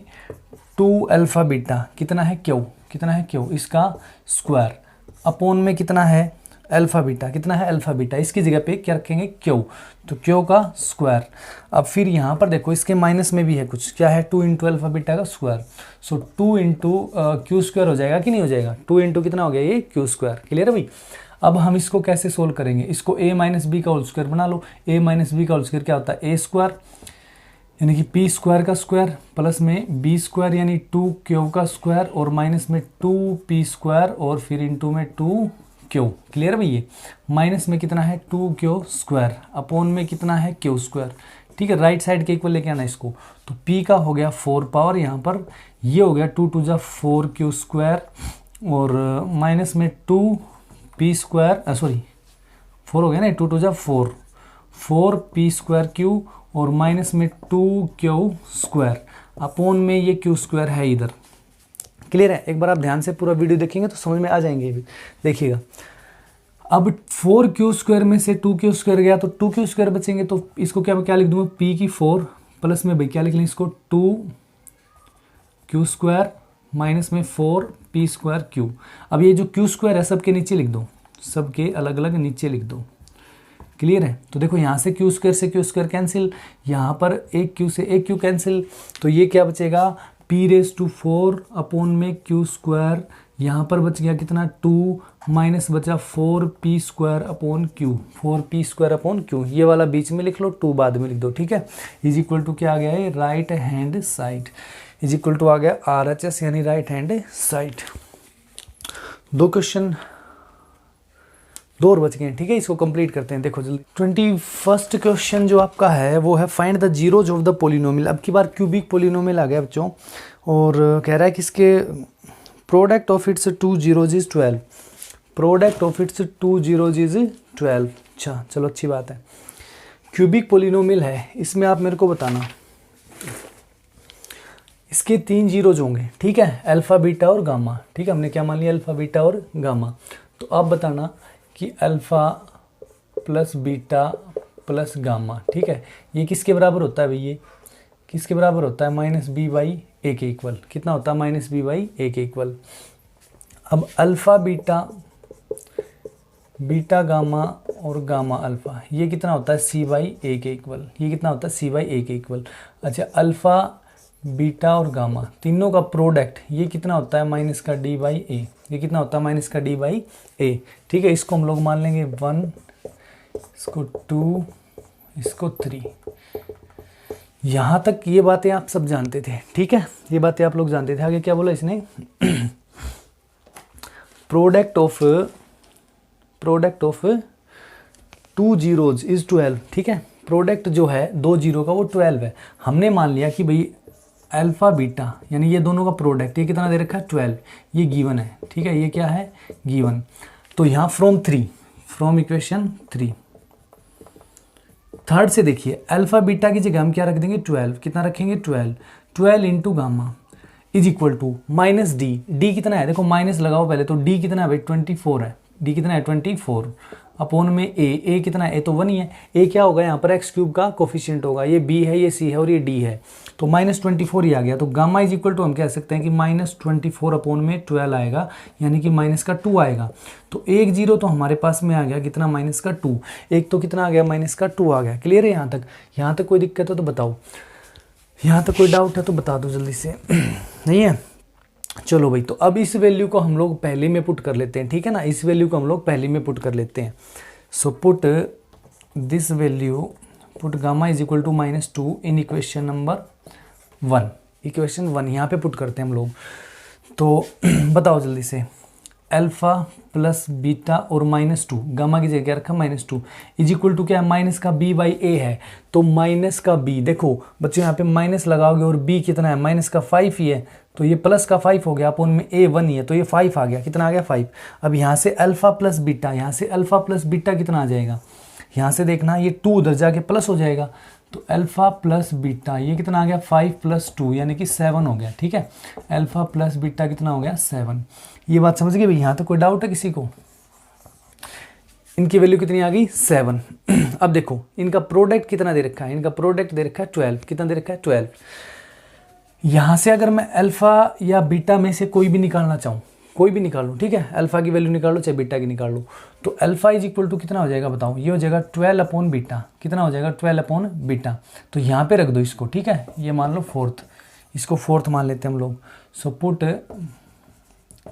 2 अल्फा बीटा कितना है, क्यू, कितना है क्यू, इसका स्क्वायर, अपॉन में कितना है अल्फा बीटा, कितना है अल्फा बीटा, इसकी जगह पे क्या रखेंगे क्यू, तो क्यू का स्क्वायर। अब फिर यहाँ पर देखो इसके माइनस में भी है कुछ, क्या है 2 इंटू अल्फा बीटा का स्क्वायर, सो 2 इंटू क्यू स्क्वायर हो जाएगा कि नहीं हो जाएगा, 2 इंटू कितना हो गया ये क्यू स्क्वायर। क्लियर है भाई। अब हम इसको कैसे सोल्व करेंगे, इसको a माइनस बी का होल स्क्वायर बना लो। a माइनस बी का होल स्क्वायर क्या होता है, a स्क्वायर यानी कि पी स्क्वायर का स्क्वायर प्लस में बी स्क्वायर यानी 2 क्यू का स्क्वायर और माइनस में 2 पी स्क्वायर और फिर इंटू में 2 क्यू। क्लियर है भैया। माइनस में कितना है 2 क्यू स्क्वायर, अपॉन में कितना है क्यू स्क्वायर। ठीक है, राइट साइड के इक्वल लेके आना इसको, तो p का हो गया 4 पावर यहाँ पर, ये हो गया 2 2 4 क्यू स्क्वायर और माइनस में 2 पी स्क्वायर, सॉरी 4 हो गया ना, 2 2 4 पी स्क्वायर क्यू और माइनस में 2 क्यू स्क्वायर, अपॉन में ये क्यू स्क्वायर है इधर। क्लियर है? एक बार आप ध्यान से पूरा वीडियो देखेंगे तो समझ में आ जाएंगे ये भी। देखिएगा, अब 4q² में से 2q² गया तो 2q² बचेंगे, तो इसको क्या लिख दूंगा, p की 4 प्लस में भाई क्या लिख लें इसको 2q² माइनस में 4p²q। अब ये जो q² है सबके नीचे लिख दो, सबके अलग अलग नीचे लिख दो। क्लियर है? तो देखो यहाँ से q² से q² कैंसिल, यहाँ पर एक q से एक q कैंसिल, तो ये क्या बचेगा p⁴ अपॉन में q²। यहाँ पर बच गया कितना 2 माइनस बचा 4p² upon q, 4p² upon q। ये वाला बीच में लिख लो, 2 बाद में लिख दो, ठीक है। इज इक्वल टू क्या आ गया है, right hand side, is equal to आ गया RHS यानी राइट हैंड साइड। 2 क्वेश्चन, 2 और बच गए, ठीक है। इसको कंप्लीट करते हैं, देखो जल्दी। 21st क्वेश्चन जो आपका है वो है find the zeros of the polynomial. अब की बार क्यूबिक पोलिनोमियल आ गया बच्चों, और कह रहा है कि इसके product of its 2 zeros is 12, product of its 2 zeros is 12। अच्छा चलो, अच्छी बात है। क्यूबिक पोलिनोमियल है, इसमें आप मेरे को बताना, इसके 3 जीरोज होंगे, ठीक है, अल्फा बीटा और गामा, ठीक है। हमने क्या मान लिया, अल्फा बीटा और गामा। तो आप बताना कि alpha plus beta plus gamma, ठीक है, ये किसके बराबर होता है भाई, ये किसके बराबर होता है, -b/a के इक्वल। कितना होता है, -b/a के इक्वल। अब अल्फा बीटा, बीटा गामा और गामा अल्फा, ये कितना होता है, c/a के इक्वल। ये कितना होता है, c/a के इक्वल। अच्छा, अल्फा बीटा और गामा तीनों का प्रोडक्ट, ये कितना होता है, -d/a। ये कितना होता है, -d/a, ठीक है। इसको हम लोग मान लेंगे 1, इसको 2, इसको 3। यहाँ तक ये बातें आप सब जानते थे, ठीक है, ये बातें आप लोग जानते थे। आगे क्या बोला इसने, प्रोडक्ट ऑफ 2 zeros इज 12, ठीक है। प्रोडक्ट जो है 2 जीरो का वो 12 है। हमने मान लिया कि भाई अल्फा बीटा यानी ये दोनों का प्रोडक्ट, ये कितना दे रखा है, 12, ये गिवन है, ठीक है, ये क्या है, गिवन। तो यहाँ फ्रॉम इक्वेशन 3 थर्ड से देखिए, अल्फा बीटा की जगह हम क्या रख देंगे, 12। कितना रखेंगे, 12 into gamma is equal to -d कितना है, देखो माइनस लगाओ पहले, तो d कितना है भाई, 24 है। d कितना है, 24 अपॉन में a कितना है, a तो 1 ही है। a क्या होगा, यहाँ पर x³ का कोफिशिएंट होगा, ये b है, ये c है और ये d है, तो -24 ही आ गया। तो गामा इज इक्वल टू हम कह सकते हैं कि -24 अपॉन में 12 आएगा, यानी कि माइनस का 2 आएगा। तो 1 जीरो तो हमारे पास में आ गया कितना, -2। एक तो कितना आ गया, -2 आ गया। क्लियर है यहाँ तक? यहाँ तक कोई दिक्कत हो तो बताओ, यहाँ तक कोई डाउट है तो बता दो जल्दी से। नहीं है? चलो भाई, तो अब इस वैल्यू को हम लोग पहले में पुट कर लेते हैं, ठीक है ना। इस वैल्यू को हम लोग पहले में पुट कर लेते हैं। So put this value, put gamma is equal to -2 in equation number 1। Equation 1 यहाँ पे पुट करते हैं हम लोग। तो बताओ जल्दी से, अल्फा प्लस बीटा और -2, गामा की जगह क्या रखा, -2 इज इक्वल टू क्या है, माइनस का b/a है, तो माइनस का b, देखो बच्चों यहाँ पे माइनस लगाओगे और b कितना है, -5 ही है, तो ये प्लस का 5 हो गया, अपन में a 1 ही है, तो ये 5 आ गया। कितना आ गया, 5। अब यहाँ से अल्फा प्लस बीटा, यहाँ से अल्फा प्लस बीटा कितना आ जाएगा, यहाँ से देखना, ये 2 उधर जाके प्लस हो जाएगा, तो अल्फा प्लस बीटा ये कितना आ गया, 5 + 2 यानी कि 7 हो गया, ठीक है। अल्फा प्लस बीटा कितना हो गया, 7। ये बात समझ गए भाई? यहाँ तो कोई डाउट है किसी को? इनकी वैल्यू कितनी आ गई, 7। अब देखो इनका प्रोडक्ट कितना दे रखा है, इनका प्रोडक्ट दे रखा है 12। कितना दे रखा है, 12। यहाँ से अगर मैं अल्फा या बीटा में से कोई भी निकालना चाहूँ, कोई भी निकाल लूँ, ठीक है, अल्फा की वैल्यू निकाल लो चाहे बीटा की निकाल लो, तो अल्फा इज इक्वल टू कितना हो जाएगा बताओ, ये हो जाएगा 12 अपॉन बीटा। कितना हो जाएगा, 12 अपॉन बीटा। तो यहाँ पे रख दो इसको, ठीक है, ये मान लो 4th, इसको 4th मान लेते हैं हम लोग। So put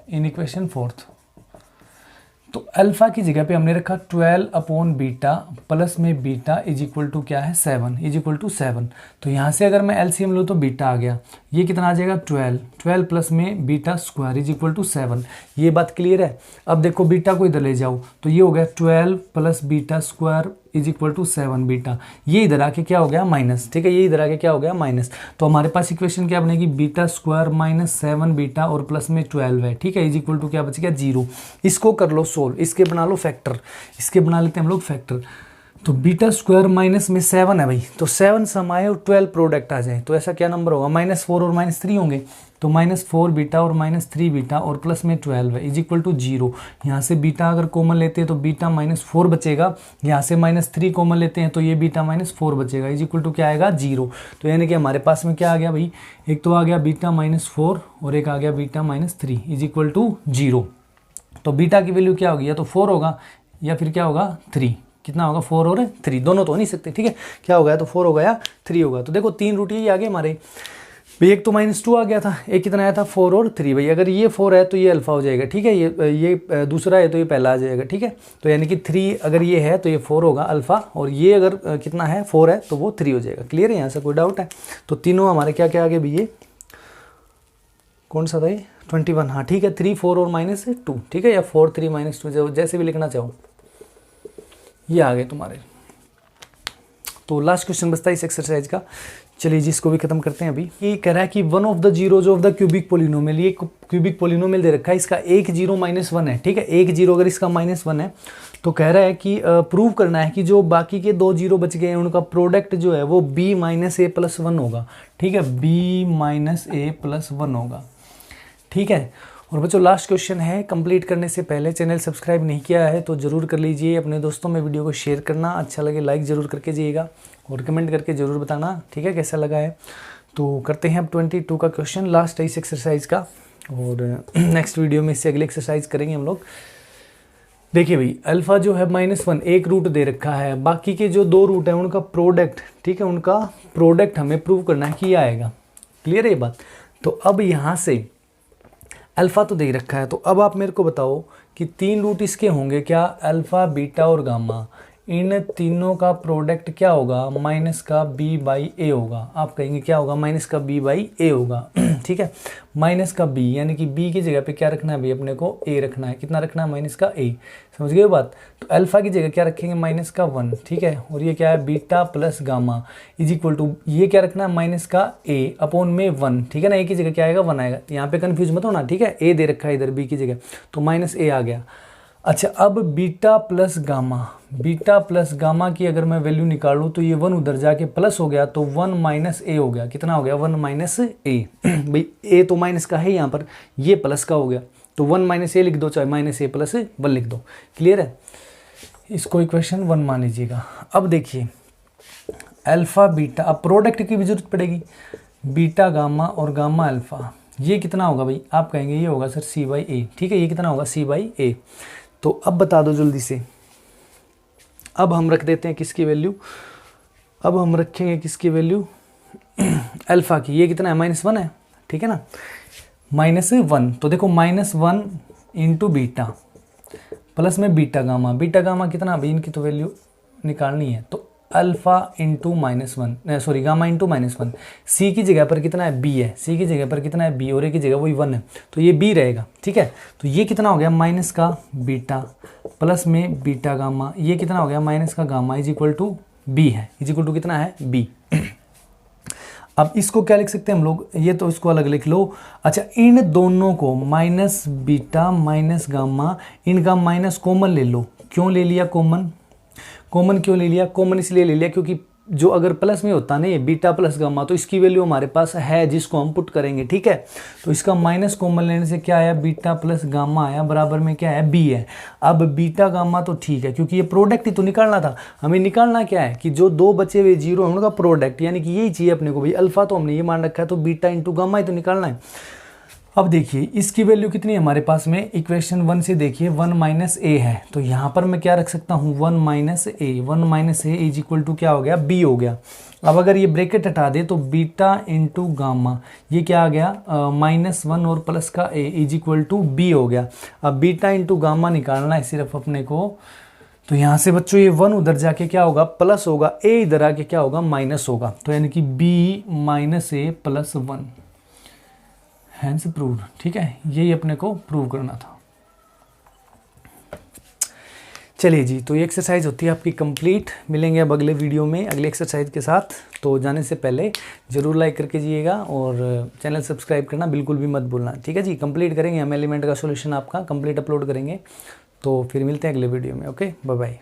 in equation 4th, तो अल्फा की जगह पे हमने रखा 12 अपॉन बीटा प्लस में बीटा इज इक्वल टू क्या है, 7 इज इक्वल टू 7। तो यहाँ से अगर मैं एलसीएम लूँ तो बीटा आ गया, ये कितना आ जाएगा 12 प्लस में beta square is equal to 7। ये बात क्लियर है? अब देखो बीटा को इधर ले जाओ तो ये हो गया 12 plus beta square is equal to 7 beta. ये इधर आके क्या हो गया, माइनस, ठीक है, ये इधर आके क्या हो गया, माइनस। तो हमारे पास इक्वेशन क्या बनेगी, बीटा स्क्वायर माइनस 7 बीटा और प्लस में 12 है, ठीक है, इज इक्वल टू क्या बच गया, 0। इसको कर लो सोल्व, इसके बना लो फैक्टर, इसके बना लेते हैं हम लोग फैक्टर। तो बीटा स्क्वायर माइनस में 7 है भाई, तो 7 समाए और 12 प्रोडक्ट आ जाए तो ऐसा क्या नंबर होगा, -4 और -3 होंगे। तो -4 बीटा और -3 बीटा और प्लस में 12 है इज इक्वल टू 0। यहाँ से बीटा अगर कॉमन लेते हैं तो बीटा -4 बचेगा, यहाँ से -3 कॉमन लेते हैं तो ये बीटा -4 बचेगा इज इक्वल टू क्या आएगा 0। तो यानी कि हमारे पास में क्या आ गया भाई, एक तो आ गया बीटा -4 और एक आ गया बीटा -3 इज इक्वल टू 0। तो बीटा की वैल्यू क्या होगी, या तो 4 होगा या फिर क्या होगा 3। कितना होगा 4 और 3, दोनों तो हो नहीं सकते, ठीक है। क्या होगा, या तो 4 होगा या 3 होगा। तो देखो 3 रूट ये आगे हमारे भाई, एक तो -2 आ गया था, एक कितना आया था 4 और 3। भाई अगर ये 4 है तो ये अल्फा हो जाएगा, ठीक है। ये दूसरा है तो ये पहला आ जाएगा, ठीक है। तो यानी कि 3 अगर ये है तो ये 4 होगा अल्फा, और ये अगर कितना है 4 है तो वो 3 हो जाएगा। क्लियर है, यहाँ से कोई डाउट है? तो तीनों हमारे क्या क्या आ गए भाई, ये कौन सा था ये 21, हाँ ठीक है। 3 4 और -2, ठीक है, या 4 3 -2 जैसे भी लिखना चाहो, ये आ गए तुम्हारे। तो लास्ट क्वेश्चन बचता है इस एक्सरसाइज का। चलिए जी इसको भी खत्म करते हैं। अभी ये कह रहा है कि one of the zeros of the cubic polynomial, ये क्यूबिक पोलिनोमियल दे रखा है, इसका एक जीरो -1 है, ठीक है। एक जीरो अगर इसका -1 है तो कह रहा है कि प्रूव करना है कि जो बाकी के 2 जीरो बच गए हैं उनका प्रोडक्ट जो है वो b - a + 1 होगा, ठीक है। b - a + 1 होगा, ठीक है। और बच्चों लास्ट क्वेश्चन है, कंप्लीट करने से पहले चैनल सब्सक्राइब नहीं किया है तो ज़रूर कर लीजिए। अपने दोस्तों में वीडियो को शेयर करना, अच्छा लगे लाइक ज़रूर करके जाइएगा और कमेंट करके ज़रूर बताना, ठीक है, कैसा लगा है। तो करते हैं अब 22 का क्वेश्चन, लास्ट है इस एक्सरसाइज का, और नेक्स्ट वीडियो में इससे अगले एक्सरसाइज करेंगे हम लोग। देखिए भाई अल्फ़ा जो है -1 एक रूट दे रखा है, बाकी के जो 2 रूट हैं उनका प्रोडक्ट, ठीक है, उनका प्रोडक्ट हमें प्रूव करना है कि ये आएगा। क्लियर है ये बात? तो अब यहाँ से अल्फ़ा तो दे रखा है, तो अब आप मेरे को बताओ कि 3 रूट इसके होंगे क्या, अल्फ़ा बीटा और गामा, इन तीनों का प्रोडक्ट क्या होगा, माइनस का b/a होगा। आप कहेंगे क्या होगा, माइनस का b/a होगा, ठीक है। माइनस का b यानी कि b की जगह पे क्या रखना है भाई, अपने को a रखना है। कितना रखना है, माइनस का a। समझ गए बात? तो अल्फ़ा की जगह क्या रखेंगे, माइनस का 1, ठीक है। और ये क्या है, beta plus gamma is equal to, ये क्या रखना है, माइनस का a अपॉन में 1, ठीक है ना। a की जगह क्या आएगा, 1 आएगा। यहाँ पे कन्फ्यूज मत होना, ठीक है। a दे रखा है इधर b की जगह, तो माइनस a आ गया। अच्छा अब बीटा प्लस गामा की अगर मैं वैल्यू निकालूं तो ये 1 उधर जाके प्लस हो गया, तो 1 - a हो गया। कितना हो गया, 1 - a। भाई a तो माइनस का है यहाँ पर, ये प्लस का हो गया, तो 1 - a लिख दो, चाहे -a + 1 लिख दो। क्लियर है? इसको इक्वेशन 1 मान लीजिएगा। अब देखिए अल्फ़ा बीटा, अब प्रोडक्ट की भी जरूरत पड़ेगी, बीटा गामा और गामा अल्फ़ा, ये कितना होगा भाई, आप कहेंगे ये होगा सर c/a, ठीक है। ये कितना होगा, c/a। तो अब बता दो जल्दी से, अब हम रख देते हैं किसकी वैल्यू, अब हम रखेंगे किसकी वैल्यू, अल्फ़ा की। ये कितना है, -1 है, ठीक है ना, -1। तो देखो -1 इंटू बीटा प्लस में बीटा गामा कितना भाई, इनकी तो वैल्यू निकालनी है। तो alpha into -1, sorry gamma into -1, सी की जगह पर कितना है, b है, सी की जगह पर कितना है, b, और ए की जगह वही 1 है, तो ये b रहेगा, ठीक है। तो ये कितना हो गया, माइनस का बीटा प्लस में बीटा गामा, ये कितना हो गया, माइनस का gamma is equal to b है, इज इक्वल टू कितना है, b। अब इसको क्या लिख सकते हैं हम लोग, ये तो इसको अलग लिख लो। अच्छा इन दोनों को माइनस बीटा माइनस गामा, इनका माइनस कॉमन ले लो। क्यों ले लिया कॉमन, कॉमन क्यों ले लिया, कॉमन इसलिए ले लिया क्योंकि जो अगर प्लस में होता ना ये बीटा प्लस गामा, तो इसकी वैल्यू हमारे पास है जिसको हम पुट करेंगे, ठीक है। तो इसका माइनस कॉमन लेने से क्या आया, बीटा प्लस गामा आया, बराबर में क्या है, b है। अब बीटा गामा तो ठीक है क्योंकि ये प्रोडक्ट ही तो निकालना था, हमें निकालना क्या है कि जो 2 बचे हुए जीरो है उनका प्रोडक्ट, यानी कि यही चाहिए अपने को भाई। अल्फा तो हमने ये मान रखा है, तो बीटा इंटू गामा ही तो निकालना है। अब देखिए इसकी वैल्यू कितनी है हमारे पास में, इक्वेशन 1 से देखिए 1 - a है, तो यहाँ पर मैं क्या रख सकता हूँ, 1 - a इज इक्वल टू क्या हो गया, b हो गया। अब अगर ये ब्रैकेट हटा दे तो बीटा इंटू गामा, ये क्या आ गया, -1 और प्लस का a is equal to b हो गया। अब बीटा इंटू गामा निकालना है सिर्फ अपने को, तो यहाँ से बच्चों ये 1 उधर जाके क्या होगा, प्लस होगा, a इधर आके क्या होगा, माइनस होगा, तो यानी कि b - a + 1 हैंस प्रूव्ड, ठीक है। यही अपने को प्रूव करना था। चलिए जी, तो ये एक्सरसाइज होती है आपकी कंप्लीट। मिलेंगे अब अगले वीडियो में अगले एक्सरसाइज के साथ। तो जाने से पहले ज़रूर लाइक करके जाइएगा और चैनल सब्सक्राइब करना बिल्कुल भी मत भूलना, ठीक है जी। कंप्लीट करेंगे हम एलिमेंट का सॉल्यूशन आपका कंप्लीट अपलोड करेंगे। तो फिर मिलते हैं अगले वीडियो में। Okay, bye bye.